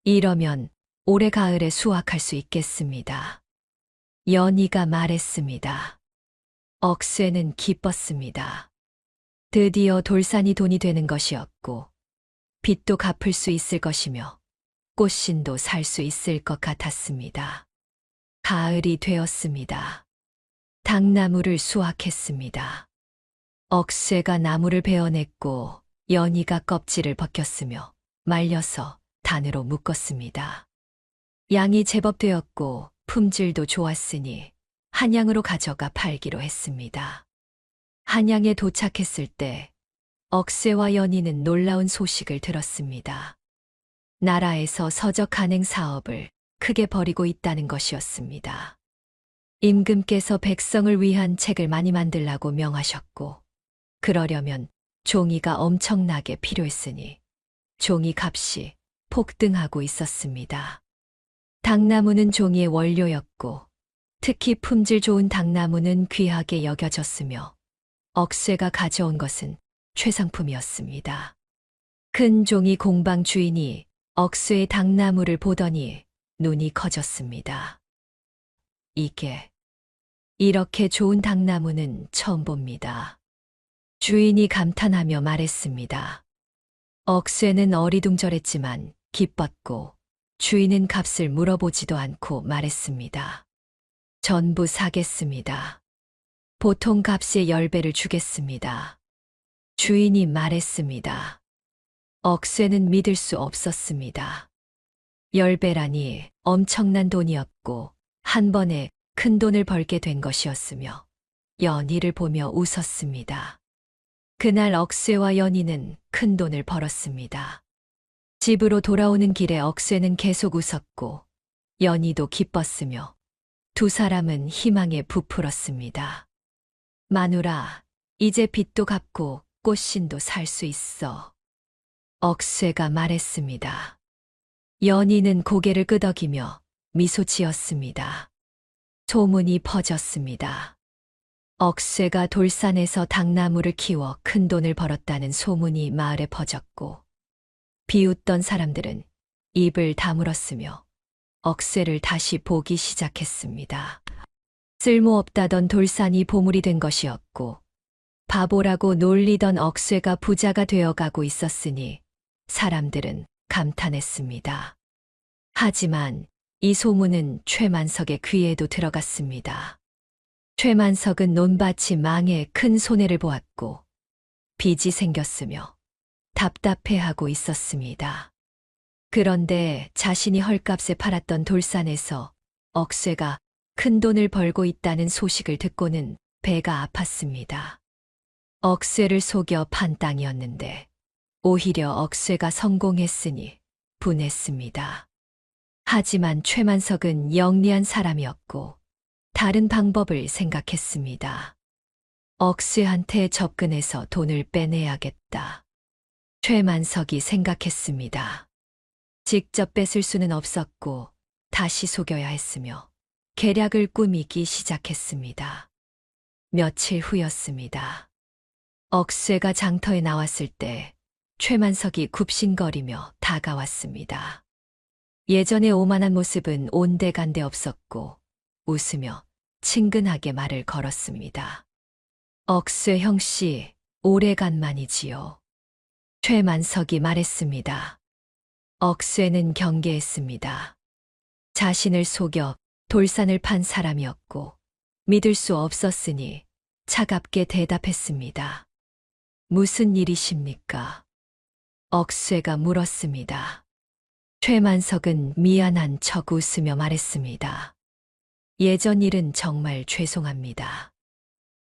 이러면 올해 가을에 수확할 수 있겠습니다. 연희가 말했습니다. 억새는 기뻤습니다. 드디어 돌산이 돈이 되는 것이었고 빚도 갚을 수 있을 것이며 꽃신도 살 수 있을 것 같았습니다. 가을이 되었습니다. 당나무를 수확했습니다. 억새가 나무를 베어냈고 연희가 껍질을 벗겼으며 말려서 단으로 묶었습니다. 양이 제법 되었고 품질도 좋았으니 한양으로 가져가 팔기로 했습니다. 한양에 도착했을 때 억새와 연희는 놀라운 소식을 들었습니다. 나라에서 서적 간행 사업을 크게 벌이고 있다는 것이었습니다. 임금께서 백성을 위한 책을 많이 만들라고 명하셨고 그러려면 종이가 엄청나게 필요했으니 종이 값이 폭등하고 있었습니다. 당나무는 종이의 원료였고 특히 품질 좋은 당나무는 귀하게 여겨졌으며 억새가 가져온 것은 최상품이었습니다. 큰 종이 공방 주인이 억새의 당나무를 보더니 눈이 커졌습니다. 이렇게 좋은 당나무는 처음 봅니다. 주인이 감탄하며 말했습니다. 억새는 어리둥절했지만 기뻤고 주인은 값을 물어보지도 않고 말했습니다. 전부 사겠습니다. 보통 값의 10배를 주겠습니다. 주인이 말했습니다. 억새는 믿을 수 없었습니다. 10배라니 엄청난 돈이었고 한 번에 큰 돈을 벌게 된 것이었으며 연희를 보며 웃었습니다. 그날 억새와 연희는 큰 돈을 벌었습니다. 집으로 돌아오는 길에 억새는 계속 웃었고 연희도 기뻤으며 두 사람은 희망에 부풀었습니다. 마누라, 이제 빚도 갚고 꽃신도 살 수 있어. 억새가 말했습니다. 연희는 고개를 끄덕이며 미소 지었습니다. 소문이 퍼졌습니다. 억새가 돌산에서 닭나무를 키워 큰 돈을 벌었다는 소문이 마을에 퍼졌고 비웃던 사람들은 입을 다물었으며 억새를 다시 보기 시작했습니다. 쓸모없다던 돌산이 보물이 된 것이었고 바보라고 놀리던 억새가 부자가 되어가고 있었으니 사람들은 감탄했습니다. 하지만 이 소문은 최만석의 귀에도 들어갔습니다. 최만석은 논밭이 망해 큰 손해를 보았고 빚이 생겼으며 답답해하고 있었습니다. 그런데 자신이 헐값에 팔았던 돌산에서 억새가 큰 돈을 벌고 있다는 소식을 듣고는 배가 아팠습니다. 억새를 속여 판 땅이었는데 오히려 억새가 성공했으니 분했습니다. 하지만 최만석은 영리한 사람이었고 다른 방법을 생각했습니다. 억새한테 접근해서 돈을 빼내야겠다. 최만석이 생각했습니다. 직접 뺏을 수는 없었고 다시 속여야 했으며 계략을 꾸미기 시작했습니다. 며칠 후였습니다. 억새가 장터에 나왔을 때 최만석이 굽신거리며 다가왔습니다. 예전의 오만한 모습은 온데간데 없었고 웃으며 친근하게 말을 걸었습니다. 억새 형씨, 오래간만이지요. 최만석이 말했습니다. 억새는 경계했습니다. 자신을 속여 돌산을 판 사람이었고 믿을 수 없었으니 차갑게 대답했습니다. 무슨 일이십니까? 억새가 물었습니다. 최만석은 미안한 척 웃으며 말했습니다. 예전 일은 정말 죄송합니다.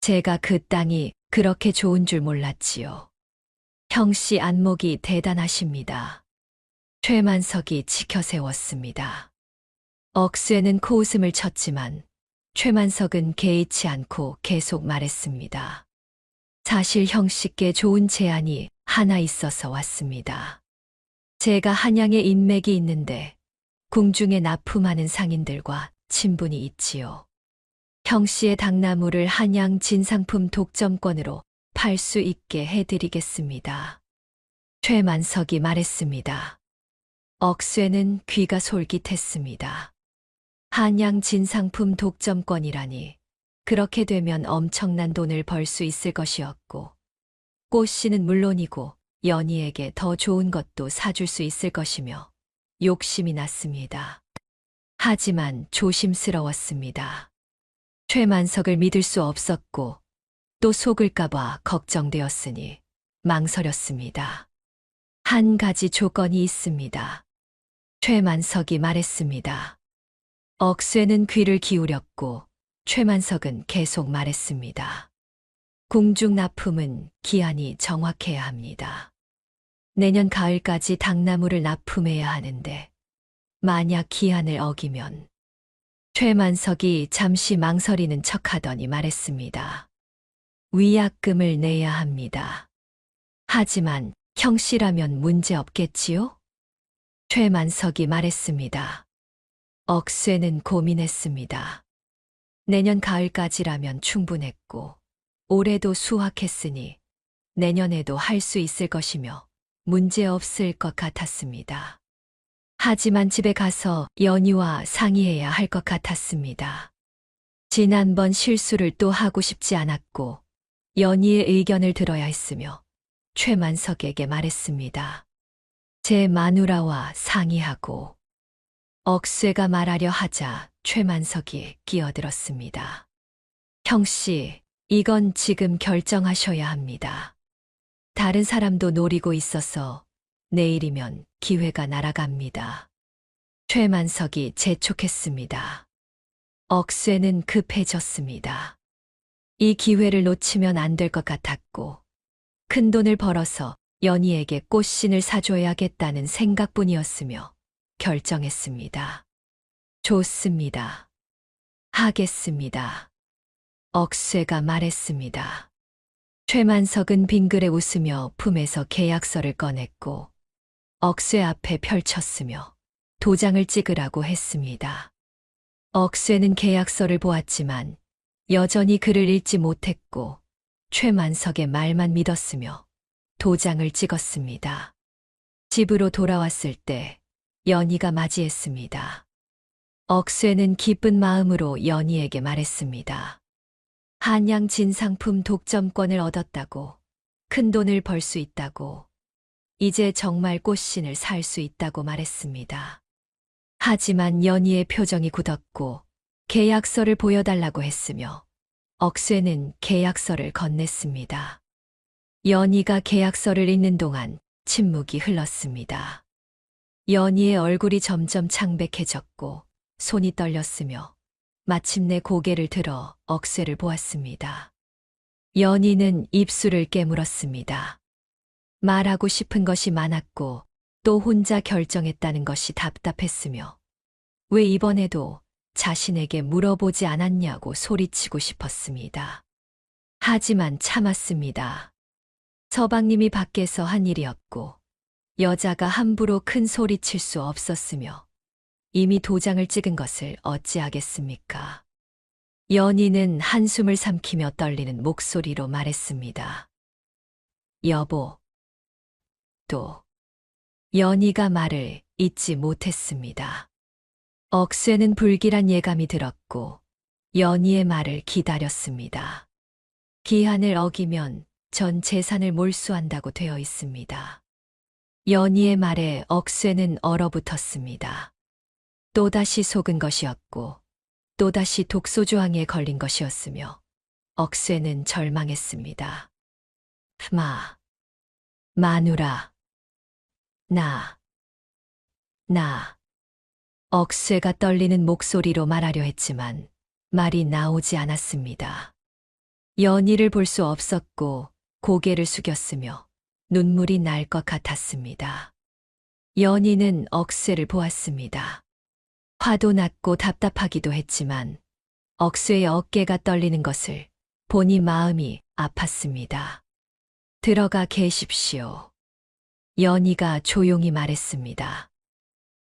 제가 그 땅이 그렇게 좋은 줄 몰랐지요. 형씨 안목이 대단하십니다. 최만석이 치켜세웠습니다. 억새는 코웃음을 쳤지만 최만석은 개의치 않고 계속 말했습니다. 사실 형씨께 좋은 제안이 하나 있어서 왔습니다. 제가 한양에 인맥이 있는데 궁중에 납품하는 상인들과 친분이 있지요. 형씨의 닭나무를 한양 진상품 독점권으로 팔 수 있게 해드리겠습니다. 최만석이 말했습니다. 억새는 귀가 솔깃했습니다. 한양 진상품 독점권이라니 그렇게 되면 엄청난 돈을 벌 수 있을 것이었고 꽃씨는 물론이고 연희에게 더 좋은 것도 사줄 수 있을 것이며 욕심이 났습니다. 하지만 조심스러웠습니다. 최만석을 믿을 수 없었고 또 속을까봐 걱정되었으니 망설였습니다. 한 가지 조건이 있습니다. 최만석이 말했습니다. 억새는 귀를 기울였고 최만석은 계속 말했습니다. 궁중 납품은 기한이 정확해야 합니다. 내년 가을까지 닭나무를 납품해야 하는데 만약 기한을 어기면 최만석이 잠시 망설이는 척하더니 말했습니다. 위약금을 내야 합니다. 하지만 형씨라면 문제 없겠지요? 최만석이 말했습니다. 억새는 고민했습니다. 내년 가을까지라면 충분했고 올해도 수확했으니 내년에도 할 수 있을 것이며 문제 없을 것 같았습니다. 하지만 집에 가서 연희와 상의해야 할 것 같았습니다. 지난번 실수를 또 하고 싶지 않았고 연희의 의견을 들어야 했으며 최만석에게 말했습니다. 제 마누라와 상의하고 억쇠가 말하려 하자 최만석이 끼어들었습니다. 형씨, 이건 지금 결정하셔야 합니다. 다른 사람도 노리고 있어서 내일이면 기회가 날아갑니다. 최만석이 재촉했습니다. 억쇠는 급해졌습니다. 이 기회를 놓치면 안 될 것 같았고 큰 돈을 벌어서 연희에게 꽃신을 사줘야겠다는 생각뿐이었으며 결정했습니다. 좋습니다. 하겠습니다. 억쇠가 말했습니다. 최만석은 빙그레 웃으며 품에서 계약서를 꺼냈고 억쇠 앞에 펼쳤으며 도장을 찍으라고 했습니다. 억쇠는 계약서를 보았지만 여전히 글을 읽지 못했고 최만석의 말만 믿었으며 도장을 찍었습니다. 집으로 돌아왔을 때 연희가 맞이했습니다. 억쇠는 기쁜 마음으로 연희에게 말했습니다. 한양 진상품 독점권을 얻었다고, 큰 돈을 벌 수 있다고, 이제 정말 꽃신을 살 수 있다고 말했습니다. 하지만 연희의 표정이 굳었고 계약서를 보여달라고 했으며 억쇠는 계약서를 건넸습니다. 연희가 계약서를 읽는 동안 침묵이 흘렀습니다. 연희의 얼굴이 점점 창백해졌고 손이 떨렸으며 마침내 고개를 들어 억쇠를 보았습니다. 연희는 입술을 깨물었습니다. 말하고 싶은 것이 많았고 또 혼자 결정했다는 것이 답답했으며 왜 이번에도 자신에게 물어보지 않았냐고 소리치고 싶었습니다. 하지만 참았습니다. 서방님이 밖에서 한 일이었고 여자가 함부로 큰 소리칠 수 없었으며 이미 도장을 찍은 것을 어찌하겠습니까? 연희는 한숨을 삼키며 떨리는 목소리로 말했습니다. 여보. 또 연희가 말을 잇지 못했습니다. 억쇠는 불길한 예감이 들었고 연희의 말을 기다렸습니다. 기한을 어기면 전 재산을 몰수한다고 되어 있습니다. 연희의 말에 억쇠는 얼어붙었습니다. 또다시 속은 것이었고 또다시 독소조항에 걸린 것이었으며 억쇠는 절망했습니다. 마누라. 나. 억쇠가 떨리는 목소리로 말하려 했지만 말이 나오지 않았습니다. 연희를 볼 수 없었고 고개를 숙였으며 눈물이 날 것 같았습니다. 연희는 억쇠를 보았습니다. 화도 났고 답답하기도 했지만 억쇠의 어깨가 떨리는 것을 보니 마음이 아팠습니다. 들어가 계십시오. 연희가 조용히 말했습니다.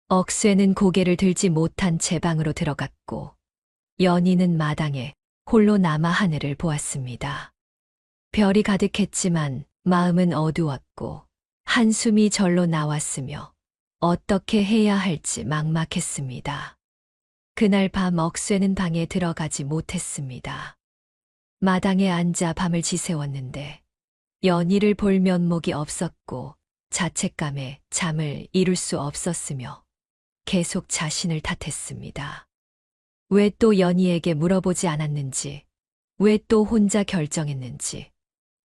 억쇠는 고개를 들지 못한 제 방으로 들어갔고 연희는 마당에 홀로 남아 하늘을 보았습니다. 별이 가득했지만 마음은 어두웠고 한숨이 절로 나왔으며 어떻게 해야 할지 막막했습니다. 그날 밤 억쇠는 방에 들어가지 못했습니다. 마당에 앉아 밤을 지새웠는데 연희를 볼 면목이 없었고 자책감에 잠을 이룰 수 없었으며 계속 자신을 탓했습니다. 왜 또 연희에게 물어보지 않았는지, 왜 또 혼자 결정했는지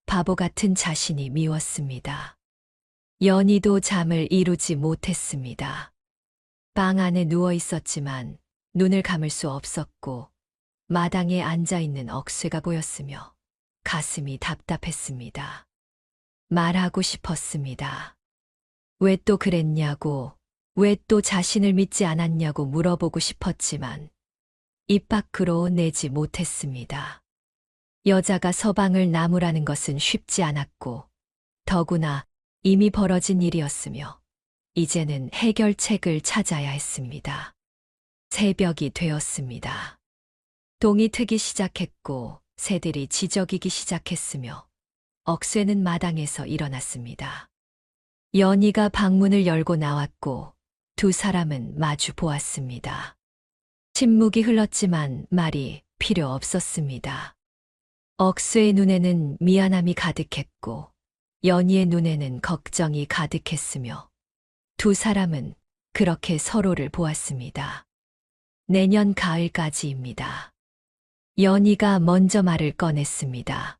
바보 같은 자신이 미웠습니다. 연희도 잠을 이루지 못했습니다. 방 안에 누워 있었지만 눈을 감을 수 없었고 마당에 앉아 있는 억쇠가 보였으며 가슴이 답답했습니다. 말하고 싶었습니다. 왜 또 그랬냐고, 왜 또 자신을 믿지 않았냐고 물어보고 싶었지만 입 밖으로 내지 못했습니다. 여자가 서방을 나무라는 것은 쉽지 않았고 더구나 이미 벌어진 일이었으며 이제는 해결책을 찾아야 했습니다. 새벽이 되었습니다. 동이 트기 시작했고 새들이 지저귀기 시작했으며 억쇠는 마당에서 일어났습니다. 연희가 방문을 열고 나왔고 두 사람은 마주 보았습니다. 침묵이 흘렀지만 말이 필요 없었습니다. 억수의 눈에는 미안함이 가득했고 연희의 눈에는 걱정이 가득했으며 두 사람은 그렇게 서로를 보았습니다. 내년 가을까지입니다. 연희가 먼저 말을 꺼냈습니다.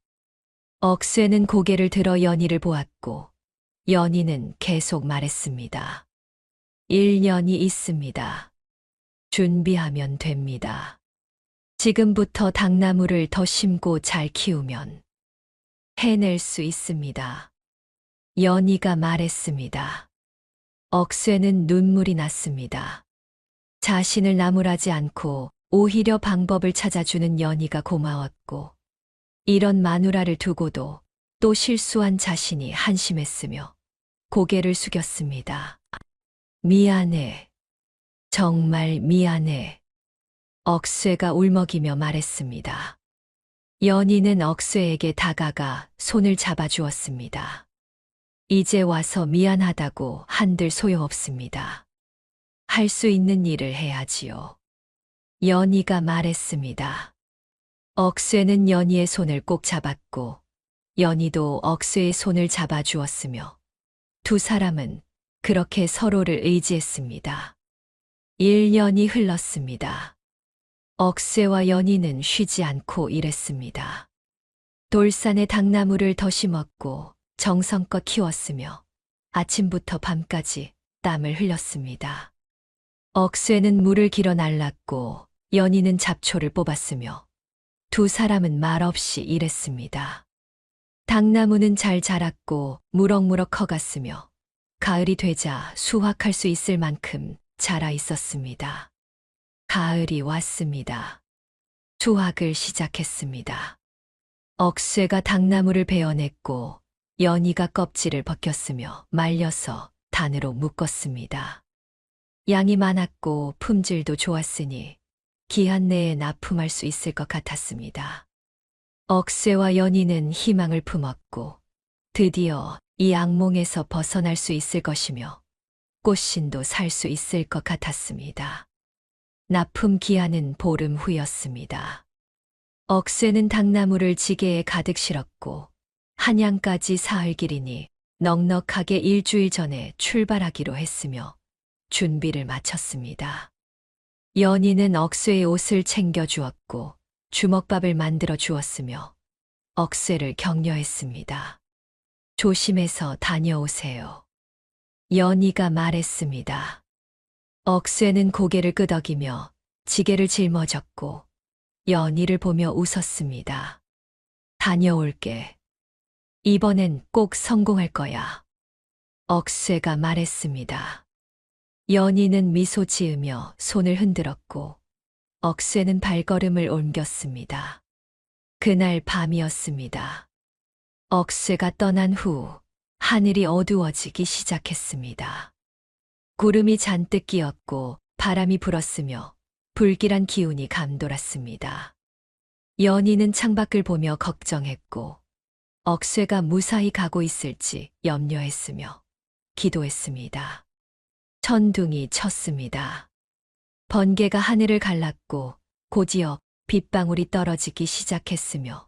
억수에는 고개를 들어 연희를 보았고 연희는 계속 말했습니다. 1년이 있습니다. 준비하면 됩니다. 지금부터 당나무를 더 심고 잘 키우면 해낼 수 있습니다. 연희가 말했습니다. 억수에는 눈물이 났습니다. 자신을 나무라지 않고 오히려 방법을 찾아주는 연희가 고마웠고 이런 마누라를 두고도 또 실수한 자신이 한심했으며 고개를 숙였습니다. 미안해. 정말 미안해. 억수애가 울먹이며 말했습니다. 연희는 억수애에게 다가가 손을 잡아주었습니다. 이제 와서 미안하다고 한들 소용없습니다. 할 수 있는 일을 해야지요. 연희가 말했습니다. 억수애는 연희의 손을 꼭 잡았고 연희도 억수애의 손을 잡아주었으며 두 사람은 그렇게 서로를 의지했습니다. 1년이 흘렀습니다. 억수애와 연희는 쉬지 않고 일했습니다. 돌산에 당나무를 더 심었고 정성껏 키웠으며 아침부터 밤까지 땀을 흘렸습니다. 억수애는 물을 길어 날랐고 연희는 잡초를 뽑았으며 두 사람은 말없이 일했습니다. 당나무는 잘 자랐고 무럭무럭 커갔으며 가을이 되자 수확할 수 있을 만큼 자라 있었습니다. 가을이 왔습니다. 수확을 시작했습니다. 억수애가 당나무를 베어냈고 연희가 껍질을 벗겼으며 말려서 단으로 묶었습니다. 양이 많았고 품질도 좋았으니 기한 내에 납품할 수 있을 것 같았습니다. 억수애와 연희는 희망을 품었고 드디어 이 악몽에서 벗어날 수 있을 것이며 꽃신도 살 수 있을 것 같았습니다. 납품 기한은 보름 후였습니다. 억수애는 당나무를 지게에 가득 실었고 한양까지 사흘 길이니 넉넉하게 일주일 전에 출발하기로 했으며 준비를 마쳤습니다. 연희는 억수애의 옷을 챙겨 주었고 주먹밥을 만들어 주었으며 억수애를 격려했습니다. 조심해서 다녀오세요. 연희가 말했습니다. 억수애는 고개를 끄덕이며 지게를 짊어졌고 연희를 보며 웃었습니다. 다녀올게. 이번엔 꼭 성공할 거야. 억수애가 말했습니다. 연희는 미소 지으며 손을 흔들었고 억수애는 발걸음을 옮겼습니다. 그날 밤이었습니다. 억수애가 떠난 후 하늘이 어두워지기 시작했습니다. 구름이 잔뜩 끼었고 바람이 불었으며 불길한 기운이 감돌았습니다. 연희는 창밖을 보며 걱정했고 억수애가 무사히 가고 있을지 염려했으며 기도했습니다. 천둥이 쳤습니다. 번개가 하늘을 갈랐고 곧이어 빗방울이 떨어지기 시작했으며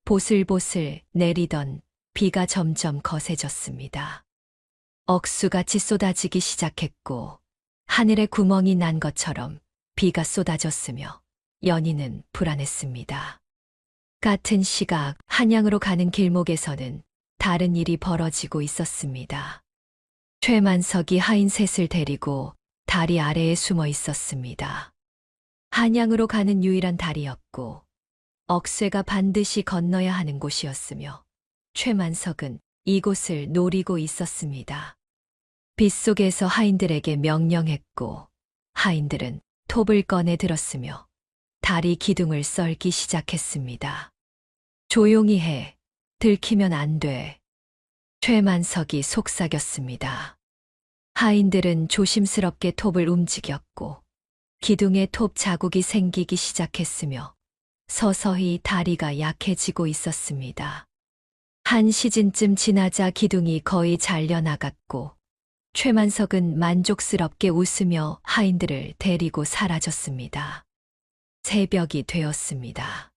보슬보슬 내리던 비가 점점 거세졌습니다. 억수같이 쏟아지기 시작했고 하늘에 구멍이 난 것처럼 비가 쏟아졌으며 연희는 불안했습니다. 같은 시각 한양으로 가는 길목에서는 다른 일이 벌어지고 있었습니다. 최만석이 하인 셋을 데리고 다리 아래에 숨어 있었습니다. 한양으로 가는 유일한 다리였고 억수애가 반드시 건너야 하는 곳이었으며 최만석은 이곳을 노리고 있었습니다. 빗속에서 하인들에게 명령했고 하인들은 톱을 꺼내 들었으며 다리 기둥을 썰기 시작했습니다. 조용히 해. 들키면 안 돼. 최만석이 속삭였습니다. 하인들은 조심스럽게 톱을 움직였고 기둥에 톱 자국이 생기기 시작했으며 서서히 다리가 약해지고 있었습니다. 한 시즌쯤 지나자 기둥이 거의 잘려나갔고 최만석은 만족스럽게 웃으며 하인들을 데리고 사라졌습니다. 새벽이 되었습니다.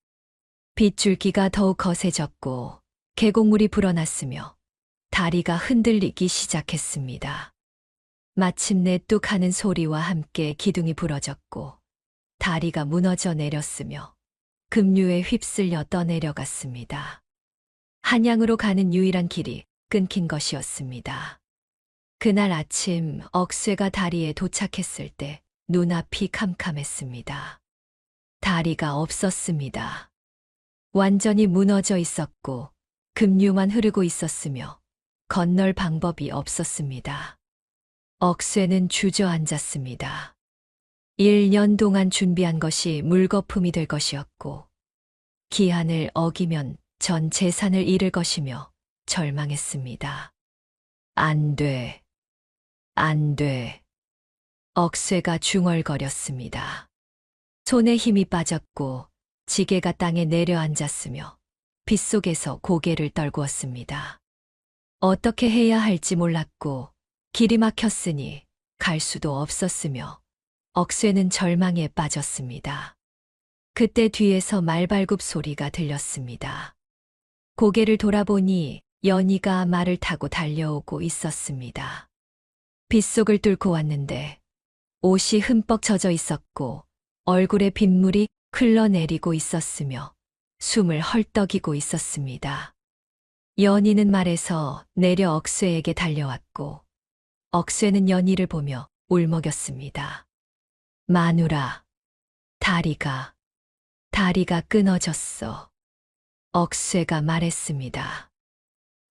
빗줄기가 더욱 거세졌고 계곡물이 불어났으며 다리가 흔들리기 시작했습니다. 마침내 뚝 하는 소리와 함께 기둥이 부러졌고 다리가 무너져 내렸으며 급류에 휩쓸려 떠내려갔습니다. 한양으로 가는 유일한 길이 끊긴 것이었습니다. 그날 아침 억쇠가 다리에 도착했을 때 눈앞이 캄캄했습니다. 다리가 없었습니다. 완전히 무너져 있었고 급류만 흐르고 있었으며 건널 방법이 없었습니다. 억쇠는 주저앉았습니다. 1년 동안 준비한 것이 물거품이 될 것이었고 기한을 어기면 전 재산을 잃을 것이며 절망했습니다. 안 돼, 안 돼. 억쇠가 중얼거렸습니다. 손에 힘이 빠졌고 지게가 땅에 내려앉았으며 빗속에서 고개를 떨구었습니다. 어떻게 해야 할지 몰랐고 길이 막혔으니 갈 수도 없었으며 억쇠는 절망에 빠졌습니다. 그때 뒤에서 말발굽 소리가 들렸습니다. 고개를 돌아보니 연희가 말을 타고 달려오고 있었습니다. 빗속을 뚫고 왔는데 옷이 흠뻑 젖어 있었고 얼굴에 빗물이 흘러내리고 있었으며 숨을 헐떡이고 있었습니다. 연희는 말에서 내려 억쇠에게 달려왔고 억쇠는 연희를 보며 울먹였습니다. 마누라, 다리가 끊어졌어. 억쇠가 말했습니다.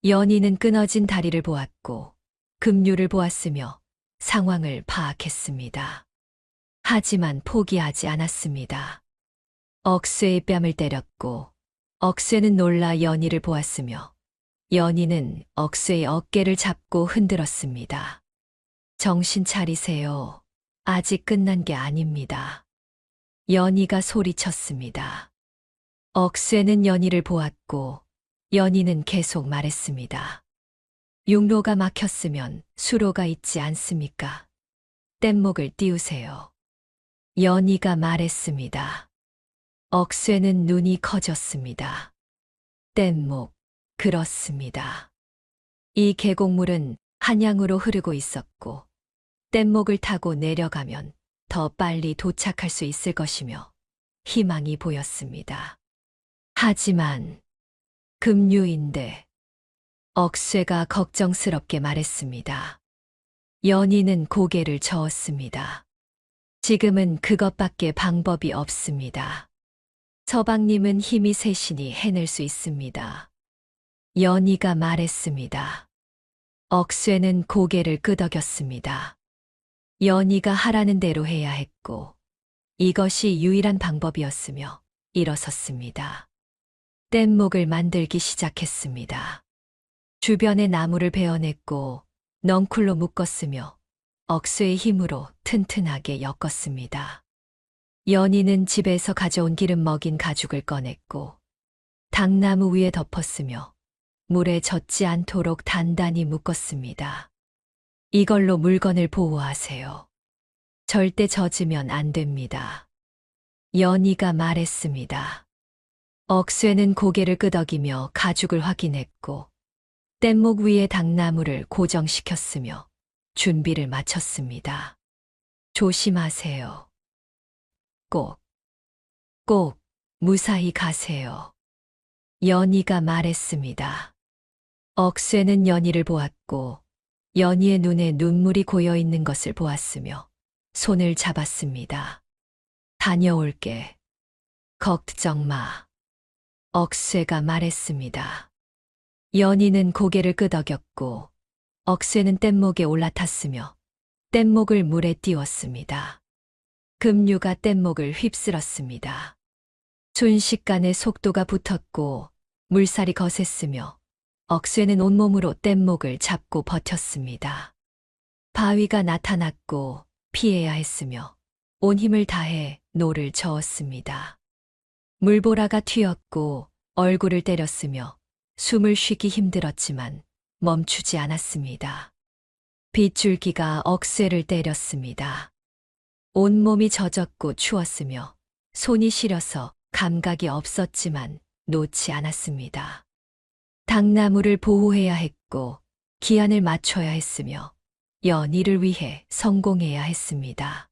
연희는 끊어진 다리를 보았고 급류를 보았으며 상황을 파악했습니다. 하지만 포기하지 않았습니다. 억쇠의 뺨을 때렸고 억쇠는 놀라 연희를 보았으며 연희는 억쇠의 어깨를 잡고 흔들었습니다. 정신 차리세요. 아직 끝난 게 아닙니다. 연희가 소리쳤습니다. 억쇠는 연희를 보았고 연희는 계속 말했습니다. 육로가 막혔으면 수로가 있지 않습니까? 뗏목을 띄우세요. 연희가 말했습니다. 억쇠는 눈이 커졌습니다. 뗏목, 그렇습니다. 이 계곡물은 한양으로 흐르고 있었고 뗏목을 타고 내려가면 더 빨리 도착할 수 있을 것이며 희망이 보였습니다. 하지만 급류인데 억쇠가 걱정스럽게 말했습니다. 연희는 고개를 저었습니다. 지금은 그것밖에 방법이 없습니다. 서방님은 힘이 세시니 해낼 수 있습니다. 연희가 말했습니다. 억쇠는 고개를 끄덕였습니다. 연희가 하라는 대로 해야 했고 이것이 유일한 방법이었으며 일어섰습니다. 뗏목을 만들기 시작했습니다. 주변의 나무를 베어냈고 넝쿨로 묶었으며 억쇠의 힘으로 튼튼하게 엮었습니다. 연희는 집에서 가져온 기름 먹인 가죽을 꺼냈고 당나무 위에 덮었으며 물에 젖지 않도록 단단히 묶었습니다. 이걸로 물건을 보호하세요. 절대 젖으면 안 됩니다. 연희가 말했습니다. 억쇠는 고개를 끄덕이며 가죽을 확인했고 뗏목 위에 당나무를 고정시켰으며 준비를 마쳤습니다. 조심하세요. 꼭 무사히 가세요. 연희가 말했습니다. 억쇠는 연희를 보았고 연희의 눈에 눈물이 고여 있는 것을 보았으며 손을 잡았습니다. 다녀올게. 걱정 마. 억쇠가 말했습니다. 연희는 고개를 끄덕였고 억쇠는 뗏목에 올라탔으며 뗏목을 물에 띄웠습니다. 급류가 뗏목을 휩쓸었습니다. 순식간에 속도가 붙었고 물살이 거셌으며 억쇠는 온몸으로 뗏목을 잡고 버텼습니다. 바위가 나타났고 피해야 했으며 온 힘을 다해 노를 저었습니다. 물보라가 튀었고 얼굴을 때렸으며 숨을 쉬기 힘들었지만 멈추지 않았습니다. 빗줄기가 억쇠를 때렸습니다. 온몸이 젖었고 추웠으며 손이 시려서 감각이 없었지만 놓지 않았습니다. 당나무를 보호해야 했고 기한을 맞춰야 했으며 연희를 위해 성공해야 했습니다.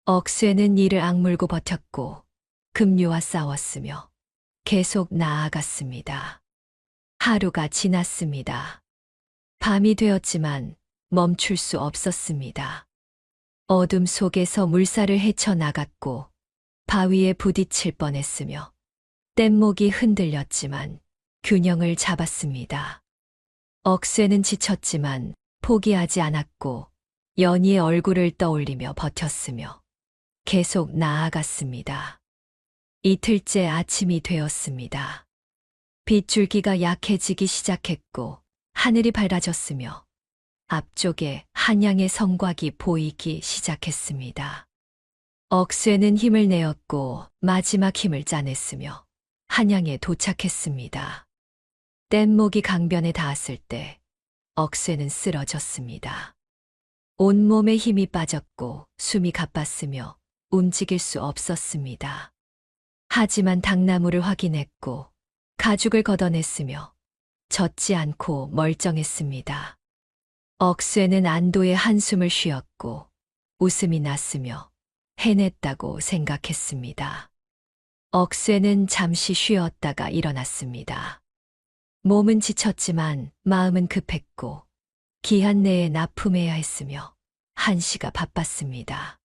억쇠는 이를 악물고 버텼고 급류와 싸웠으며 계속 나아갔습니다. 하루가 지났습니다. 밤이 되었지만 멈출 수 없었습니다. 어둠 속에서 물살을 헤쳐나갔고 바위에 부딪힐 뻔했으며 뗏목이 흔들렸지만 균형을 잡았습니다. 억쇠는 지쳤지만 포기하지 않았고 연희의 얼굴을 떠올리며 버텼으며 계속 나아갔습니다. 이틀째 아침이 되었습니다. 빗줄기가 약해지기 시작했고 하늘이 밝아졌으며 앞쪽에 한양의 성곽이 보이기 시작했습니다. 억쇠는 힘을 내었고 마지막 힘을 짜냈으며 한양에 도착했습니다. 뗏목이 강변에 닿았을 때 억쇠는 쓰러졌습니다. 온몸에 힘이 빠졌고 숨이 가빴으며 움직일 수 없었습니다. 하지만 당나무를 확인했고 가죽을 걷어냈으며 젖지 않고 멀쩡했습니다. 억쇠는 안도의 한숨을 쉬었고 웃음이 났으며 해냈다고 생각했습니다. 억쇠는 잠시 쉬었다가 일어났습니다. 몸은 지쳤지만 마음은 급했고 기한 내에 납품해야 했으며 한시가 바빴습니다.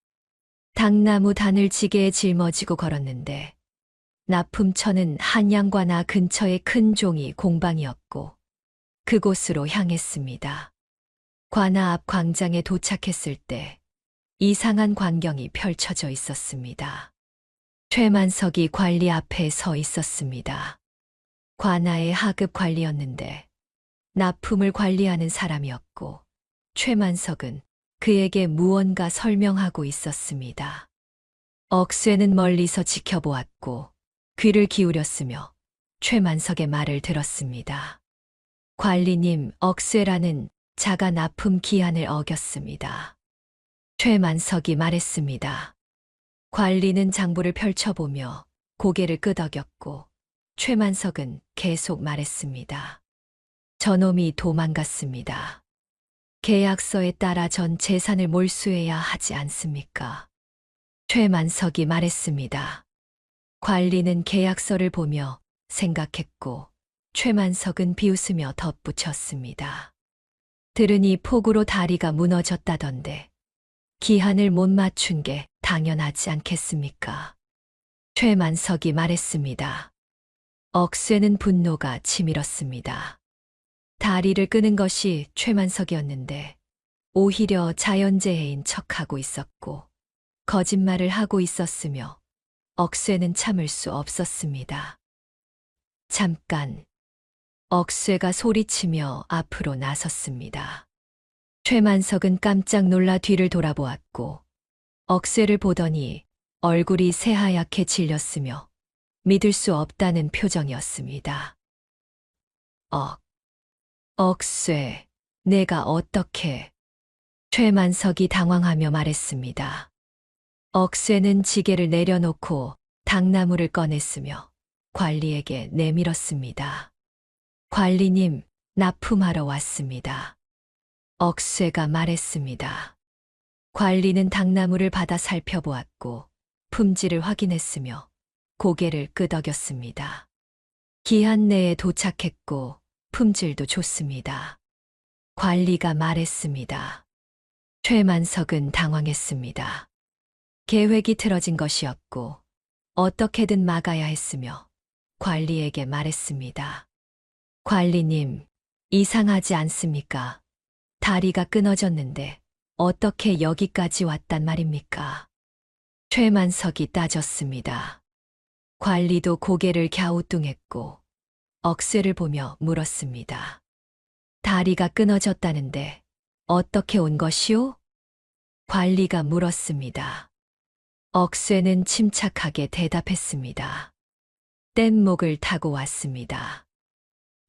당나무 단을 지게에 짊어지고 걸었는데 납품처는 한양관아 근처의 큰 종이 공방이었고 그곳으로 향했습니다. 관아 앞 광장에 도착했을 때 이상한 광경이 펼쳐져 있었습니다. 최만석이 관리 앞에 서 있었습니다. 관아의 하급 관리였는데 납품을 관리하는 사람이었고 최만석은 그에게 무언가 설명하고 있었습니다. 억쇠는 멀리서 지켜보았고 귀를 기울였으며 최만석의 말을 들었습니다. 관리님, 억쇠라는 자가 납품 기한을 어겼습니다. 최만석이 말했습니다. 관리는 장부를 펼쳐보며 고개를 끄덕였고 최만석은 계속 말했습니다. 저놈이 도망갔습니다. 계약서에 따라 전 재산을 몰수해야 하지 않습니까? 최만석이 말했습니다. 관리는 계약서를 보며 생각했고 최만석은 비웃으며 덧붙였습니다. 들으니 폭우로 다리가 무너졌다던데 기한을 못 맞춘 게 당연하지 않겠습니까? 최만석이 말했습니다. 억쇠는 분노가 치밀었습니다. 다리를 끄는 것이 최만석이었는데 오히려 자연재해인 척하고 있었고 거짓말을 하고 있었으며 억쇠는 참을 수 없었습니다. 잠깐, 억쇠가 소리치며 앞으로 나섰습니다. 최만석은 깜짝 놀라 뒤를 돌아보았고 억쇠를 보더니 얼굴이 새하얗게 질렸으며 믿을 수 없다는 표정이었습니다. 억쇠, 내가 어떻게... 최만석이 당황하며 말했습니다. 억쇠는 지게를 내려놓고 당나무를 꺼냈으며 관리에게 내밀었습니다. 관리님, 납품하러 왔습니다. 억쇠가 말했습니다. 관리는 당나무를 받아 살펴보았고 품질을 확인했으며 고개를 끄덕였습니다. 기한 내에 도착했고 품질도 좋습니다. 관리가 말했습니다. 최만석은 당황했습니다. 계획이 틀어진 것이었고 어떻게든 막아야 했으며 관리에게 말했습니다. 관리님, 이상하지 않습니까? 다리가 끊어졌는데 어떻게 여기까지 왔단 말입니까? 최만석이 따졌습니다. 관리도 고개를 갸우뚱했고 억쇠를 보며 물었습니다. 다리가 끊어졌다는데 어떻게 온 것이오? 관리가 물었습니다. 억쇠는 침착하게 대답했습니다. 뗏목을 타고 왔습니다.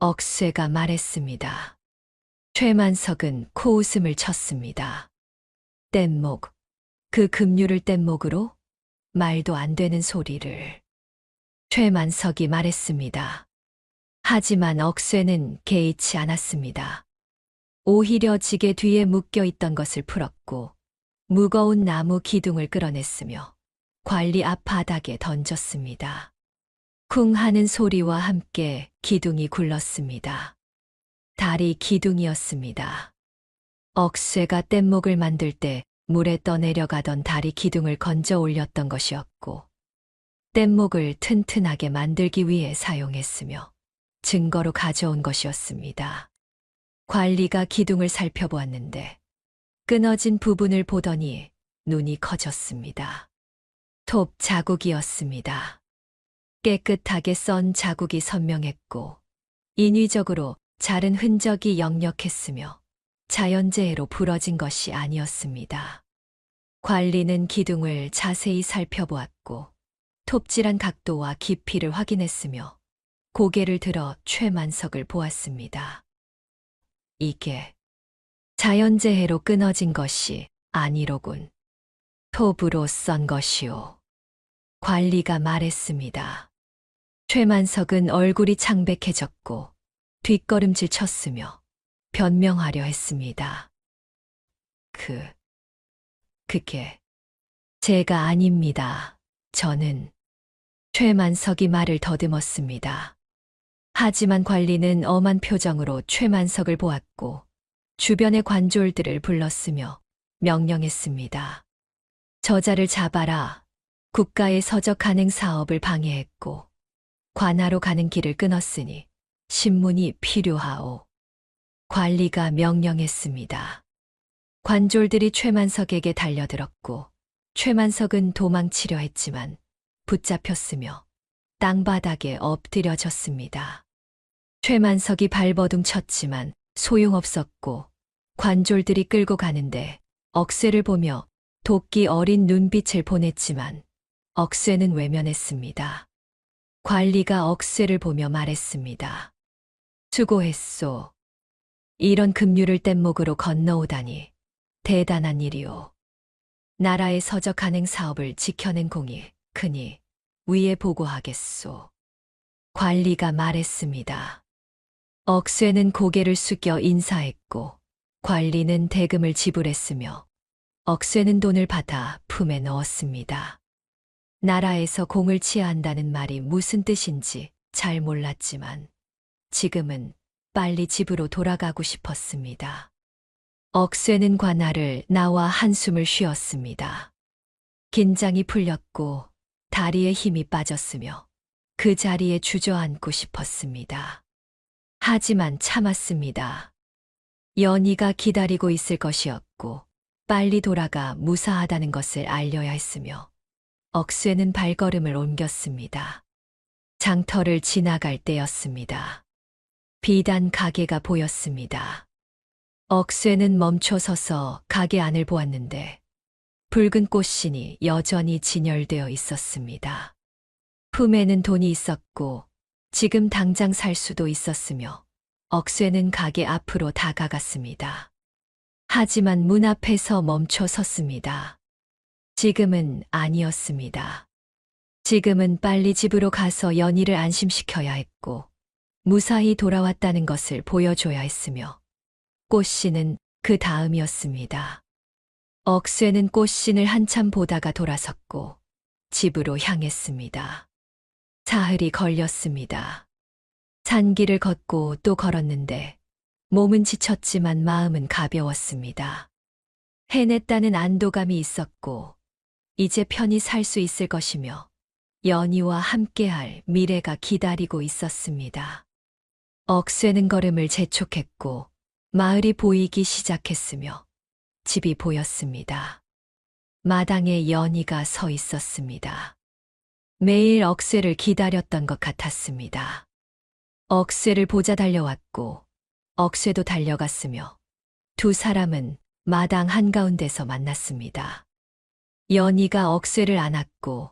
억쇠가 말했습니다. 최만석은 코웃음을 쳤습니다. 뗏목, 그 급류를 뗏목으로? 말도 안 되는 소리를. 최만석이 말했습니다. 하지만 억쇠는 개의치 않았습니다. 오히려 지게 뒤에 묶여 있던 것을 풀었고 무거운 나무 기둥을 끌어냈으며 관리 앞 바닥에 던졌습니다. 쿵 하는 소리와 함께 기둥이 굴렀습니다. 다리 기둥이었습니다. 억쇠가 뗏목을 만들 때 물에 떠내려가던 다리 기둥을 건져 올렸던 것이었고 뗏목을 튼튼하게 만들기 위해 사용했으며 증거로 가져온 것이었습니다. 관리가 기둥을 살펴보았는데 끊어진 부분을 보더니 눈이 커졌습니다. 톱 자국이었습니다. 깨끗하게 썬 자국이 선명했고 인위적으로 자른 흔적이 역력했으며 자연재해로 부러진 것이 아니었습니다. 관리는 기둥을 자세히 살펴보았고 톱질한 각도와 깊이를 확인했으며 고개를 들어 최만석을 보았습니다. 이게 자연재해로 끊어진 것이 아니로군. 톱으로 썬 것이오. 관리가 말했습니다. 최만석은 얼굴이 창백해졌고 뒷걸음질 쳤으며 변명하려 했습니다. 그게 제가 아닙니다. 저는 최만석이 말을 더듬었습니다. 하지만 관리는 엄한 표정으로 최만석을 보았고 주변의 관졸들을 불렀으며 명령했습니다. 저자를 잡아라. 국가의 서적 간행 사업을 방해했고 관하로 가는 길을 끊었으니 신문이 필요하오. 관리가 명령했습니다. 관졸들이 최만석에게 달려들었고 최만석은 도망치려 했지만 붙잡혔으며 땅바닥에 엎드려졌습니다. 최만석이 발버둥 쳤지만 소용없었고 관졸들이 끌고 가는데 억쇠를 보며 도끼 어린 눈빛을 보냈지만 억쇠는 외면했습니다. 관리가 억쇠를 보며 말했습니다. 수고했소. 이런 급류를 뗏목으로 건너오다니 대단한 일이오. 나라의 서적 간행 사업을 지켜낸 공이 크니 위에 보고하겠소. 관리가 말했습니다. 억쇠는 고개를 숙여 인사했고 관리는 대금을 지불했으며 억쇠는 돈을 받아 품에 넣었습니다. 나라에서 공을 치야 한다는 말이 무슨 뜻인지 잘 몰랐지만 지금은 빨리 집으로 돌아가고 싶었습니다. 억쇠는 관할을 나와 한숨을 쉬었습니다. 긴장이 풀렸고 다리에 힘이 빠졌으며 그 자리에 주저앉고 싶었습니다. 하지만 참았습니다. 연희가 기다리고 있을 것이었고 빨리 돌아가 무사하다는 것을 알려야 했으며 억쇠는 발걸음을 옮겼습니다. 장터를 지나갈 때였습니다. 비단 가게가 보였습니다. 억쇠는 멈춰 서서 가게 안을 보았는데 붉은 꽃신이 여전히 진열되어 있었습니다. 품에는 돈이 있었고 지금 당장 살 수도 있었으며 억쇠는 가게 앞으로 다가갔습니다. 하지만 문 앞에서 멈춰 섰습니다. 지금은 아니었습니다. 지금은 빨리 집으로 가서 연희를 안심시켜야 했고 무사히 돌아왔다는 것을 보여줘야 했으며 꽃신은 그 다음이었습니다. 억쇠는 꽃신을 한참 보다가 돌아섰고 집으로 향했습니다. 사흘이 걸렸습니다. 산길을 걷고 또 걸었는데 몸은 지쳤지만 마음은 가벼웠습니다. 해냈다는 안도감이 있었고 이제 편히 살 수 있을 것이며 연희와 함께할 미래가 기다리고 있었습니다. 억쇠는 걸음을 재촉했고 마을이 보이기 시작했으며 집이 보였습니다. 마당에 연희가 서 있었습니다. 매일 억쇠를 기다렸던 것 같았습니다. 억쇠를 보자 달려왔고 억쇠도 달려갔으며 두 사람은 마당 한가운데서 만났습니다. 연희가 억쇠를 안았고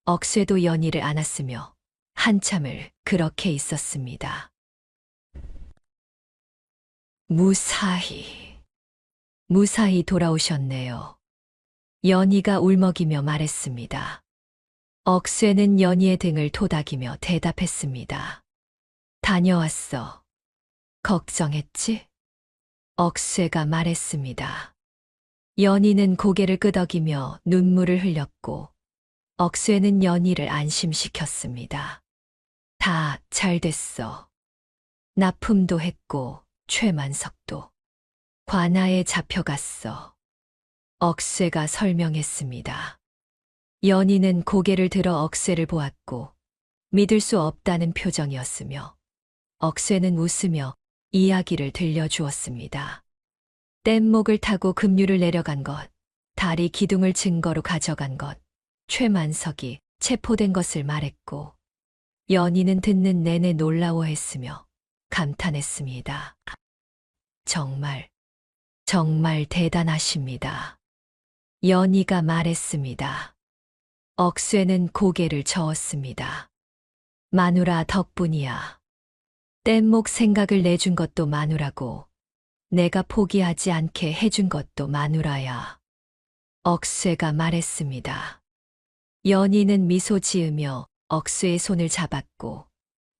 억쇠도 연희를 안았으며 한참을 그렇게 있었습니다. 무사히 돌아오셨네요. 연희가 울먹이며 말했습니다. 억쇠는 연희의 등을 토닥이며 대답했습니다. 다녀왔어. 걱정했지? 억쇠가 말했습니다. 연희는 고개를 끄덕이며 눈물을 흘렸고 억쇠는 연희를 안심시켰습니다. 다 잘 됐어. 납품도 했고 최만석도 관아에 잡혀갔어. 억쇠가 설명했습니다. 연희는 고개를 들어 억쇠를 보았고 믿을 수 없다는 표정이었으며 억쇠는 웃으며 이야기를 들려주었습니다. 뗏목을 타고 급류를 내려간 것, 다리 기둥을 증거로 가져간 것, 최만석이 체포된 것을 말했고 연희는 듣는 내내 놀라워했으며 감탄했습니다. 정말 대단하십니다. 연희가 말했습니다. 억쇠는 고개를 저었습니다. 마누라 덕분이야. 뗏목 생각을 내준 것도 마누라고 내가 포기하지 않게 해준 것도 마누라야. 억쇠가 말했습니다. 연희는 미소 지으며 억쇠의 손을 잡았고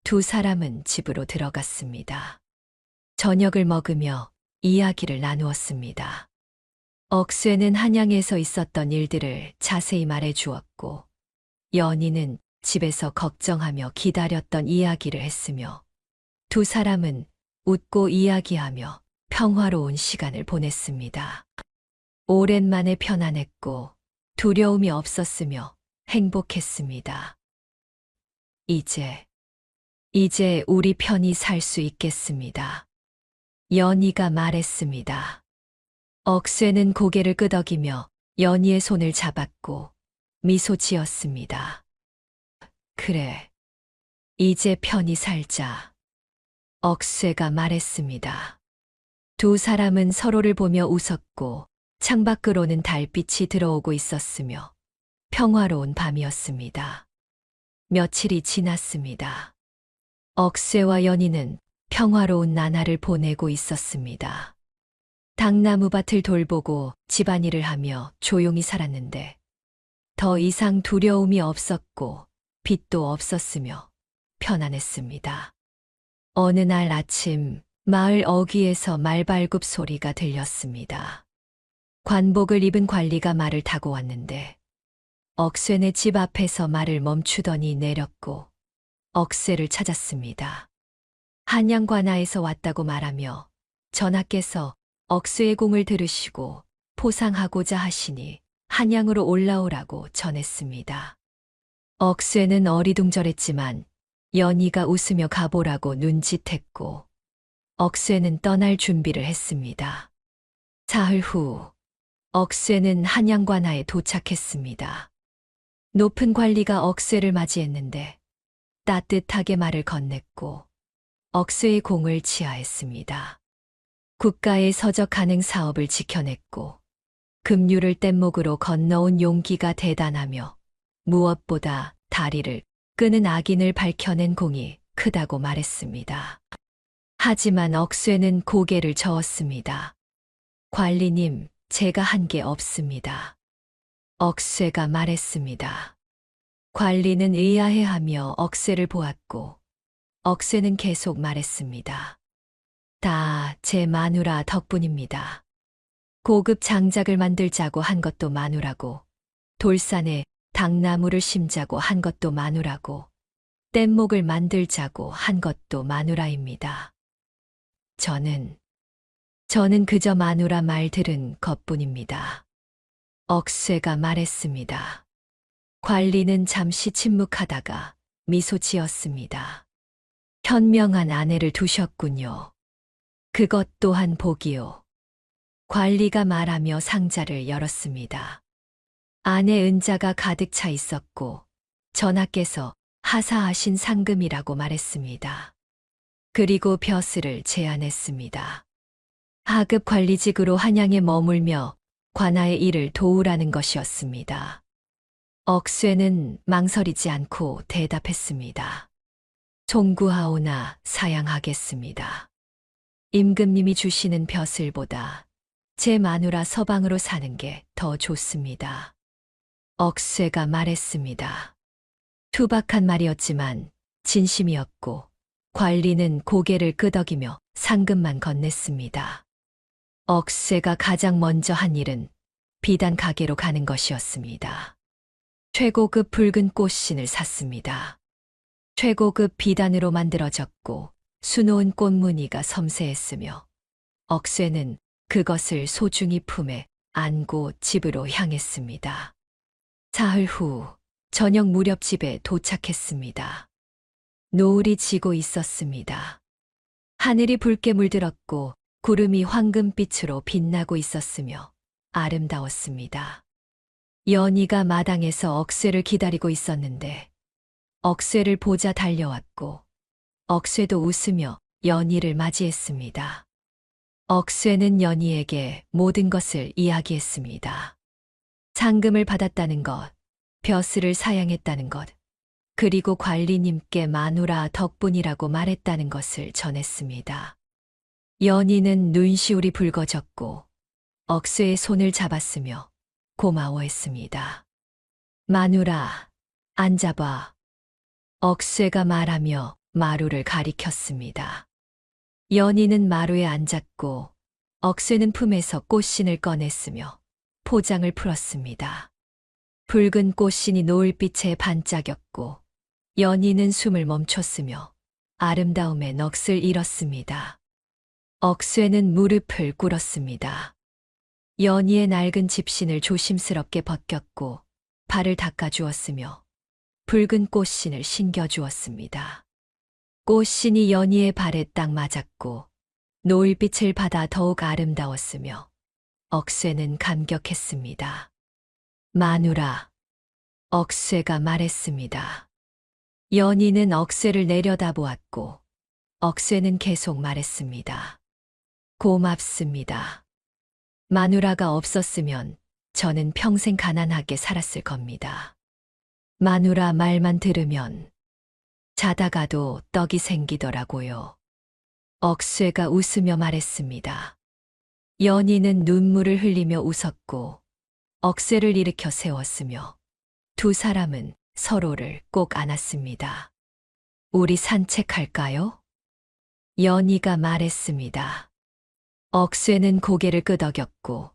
두 사람은 집으로 들어갔습니다. 저녁을 먹으며 이야기를 나누었습니다. 억쇠는 한양에서 있었던 일들을 자세히 말해 주었고 연희는 집에서 걱정하며 기다렸던 이야기를 했으며 두 사람은 웃고 이야기하며 평화로운 시간을 보냈습니다. 오랜만에 편안했고 두려움이 없었으며 행복했습니다. 이제 우리 편히 살 수 있겠습니다. 연희가 말했습니다. 억쇠는 고개를 끄덕이며 연희의 손을 잡았고 미소 지었습니다. 그래, 이제 편히 살자. 억쇠가 말했습니다. 두 사람은 서로를 보며 웃었고 창밖으로는 달빛이 들어오고 있었으며 평화로운 밤이었습니다. 며칠이 지났습니다. 억쇠와 연희는 평화로운 나날을 보내고 있었습니다. 당나무밭을 돌보고 집안일을 하며 조용히 살았는데 더 이상 두려움이 없었고 빛도 없었으며 편안했습니다. 어느 날 아침 마을 어귀에서 말발굽 소리가 들렸습니다. 관복을 입은 관리가 말을 타고 왔는데 억쇠네 집 앞에서 말을 멈추더니 내렸고 억쇠를 찾았습니다. 한양관아에서 왔다고 말하며 전하께서 억쇠의 공을 들으시고 포상하고자 하시니 한양으로 올라오라고 전했습니다. 억쇠는 어리둥절했지만 연희가 웃으며 가보라고 눈짓했고 억쇠는 떠날 준비를 했습니다. 사흘 후 억쇠는 한양관아에 도착했습니다. 높은 관리가 억쇠를 맞이했는데 따뜻하게 말을 건넸고 억쇠의 공을 치하했습니다. 국가의 서적 가능 사업을 지켜냈고 급류를 뗏목으로 건너온 용기가 대단하며 무엇보다 다리를 끄는 악인을 밝혀낸 공이 크다고 말했습니다. 하지만 억쇠는 고개를 저었습니다. 관리님, 제가 한 게 없습니다. 억쇠가 말했습니다. 관리는 의아해하며 억쇠를 보았고 억쇠는 계속 말했습니다. 다 제 마누라 덕분입니다. 고급 장작을 만들자고 한 것도 마누라고, 돌산에 당나무를 심자고 한 것도 마누라고, 뗏목을 만들자고 한 것도 마누라입니다. 저는 그저 마누라 말 들은 것뿐입니다. 억쇠가 말했습니다. 관리는 잠시 침묵하다가 미소 지었습니다. 현명한 아내를 두셨군요. 그것 또한 복이요. 관리가 말하며 상자를 열었습니다. 안에 은자가 가득 차 있었고 전하께서 하사하신 상금이라고 말했습니다. 그리고 벼슬을 제안했습니다. 하급 관리직으로 한양에 머물며 관아의 일을 도우라는 것이었습니다. 억쇠는 망설이지 않고 대답했습니다. 송구하오나 사양하겠습니다. 임금님이 주시는 벼슬보다 제 마누라 서방으로 사는 게 더 좋습니다. 억쇠가 말했습니다. 투박한 말이었지만 진심이었고 관리는 고개를 끄덕이며 상금만 건넸습니다. 억새가 가장 먼저 한 일은 비단 가게로 가는 것이었습니다. 최고급 붉은 꽃신을 샀습니다. 최고급 비단으로 만들어졌고 수놓은 꽃무늬가 섬세했으며 억새는 그것을 소중히 품에 안고 집으로 향했습니다. 사흘 후 저녁 무렵 집에 도착했습니다. 노을이 지고 있었습니다. 하늘이 붉게 물들었고 구름이 황금빛으로 빛나고 있었으며 아름다웠습니다. 연희가 마당에서 억새를 기다리고 있었는데 억새를 보자 달려왔고 억새도 웃으며 연희를 맞이했습니다. 억새는 연희에게 모든 것을 이야기했습니다. 상금을 받았다는 것, 벼슬을 사양했다는 것, 그리고 관리님께 마누라 덕분이라고 말했다는 것을 전했습니다. 연희는 눈시울이 붉어졌고 억새의 손을 잡았으며 고마워했습니다. 마누라, 앉아봐. 억새가 말하며 마루를 가리켰습니다. 연희는 마루에 앉았고 억새는 품에서 꽃신을 꺼냈으며 포장을 풀었습니다. 붉은 꽃신이 노을빛에 반짝였고 연희는 숨을 멈췄으며 아름다움에 넋을 잃었습니다. 억새는 무릎을 꿇었습니다. 연희의 낡은 집신을 조심스럽게 벗겼고 발을 닦아주었으며 붉은 꽃신을 신겨주었습니다. 꽃신이 연희의 발에 딱 맞았고 노을빛을 받아 더욱 아름다웠으며 억새는 감격했습니다. 마누라, 억새가 말했습니다. 연희는 억새를 내려다보았고 억새는 계속 말했습니다. 고맙습니다. 마누라가 없었으면 저는 평생 가난하게 살았을 겁니다. 마누라 말만 들으면 자다가도 떡이 생기더라고요. 억새가 웃으며 말했습니다. 연희는 눈물을 흘리며 웃었고 억새를 일으켜 세웠으며 두 사람은 서로를 꼭 안았습니다. 우리 산책할까요? 연희가 말했습니다. 억새는 고개를 끄덕였고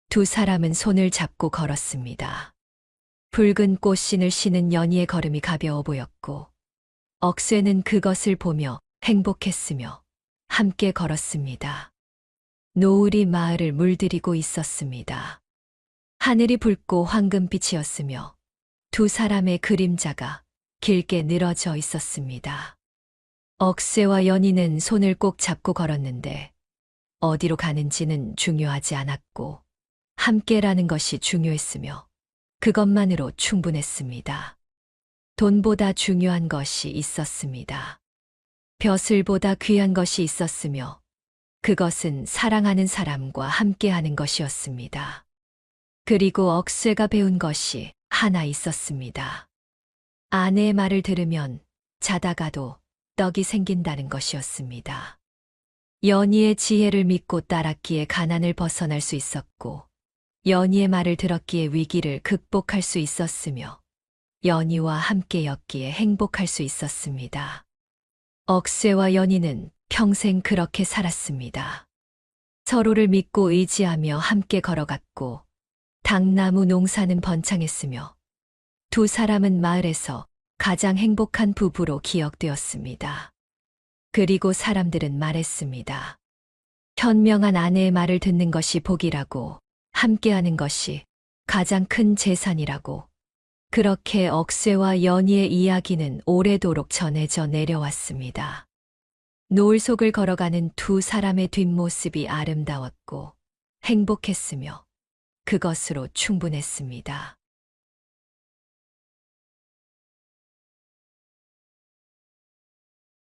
두 사람은 손을 잡고 걸었습니다. 붉은 꽃신을 신은 연희의 걸음이 가벼워 보였고 억새는 그것을 보며 행복했으며 함께 걸었습니다. 노을이 마을을 물들이고 있었습니다. 하늘이 붉고 황금빛이었으며 두 사람의 그림자가 길게 늘어져 있었습니다. 억새와 연희는 손을 꼭 잡고 걸었는데 어디로 가는지는 중요하지 않았고 함께라는 것이 중요했으며 그것만으로 충분했습니다. 돈보다 중요한 것이 있었습니다. 벼슬보다 귀한 것이 있었으며 그것은 사랑하는 사람과 함께하는 것이었습니다. 그리고 억새가 배운 것이 하나 있었습니다. 아내의 말을 들으면 자다가도 떡이 생긴다는 것이었습니다. 연희의 지혜를 믿고 따랐기에 가난을 벗어날 수 있었고 연희의 말을 들었기에 위기를 극복할 수 있었으며 연희와 함께였기에 행복할 수 있었습니다. 억새와 연희는 평생 그렇게 살았습니다. 서로를 믿고 의지하며 함께 걸어갔고 당나무 농사는 번창했으며 두 사람은 마을에서 가장 행복한 부부로 기억되었습니다. 그리고 사람들은 말했습니다. 현명한 아내의 말을 듣는 것이 복이라고, 함께하는 것이 가장 큰 재산이라고. 그렇게 억새와 연희의 이야기는 오래도록 전해져 내려왔습니다. 노을 속을 걸어가는 두 사람의 뒷모습이 아름다웠고 행복했으며 그것으로 충분했습니다.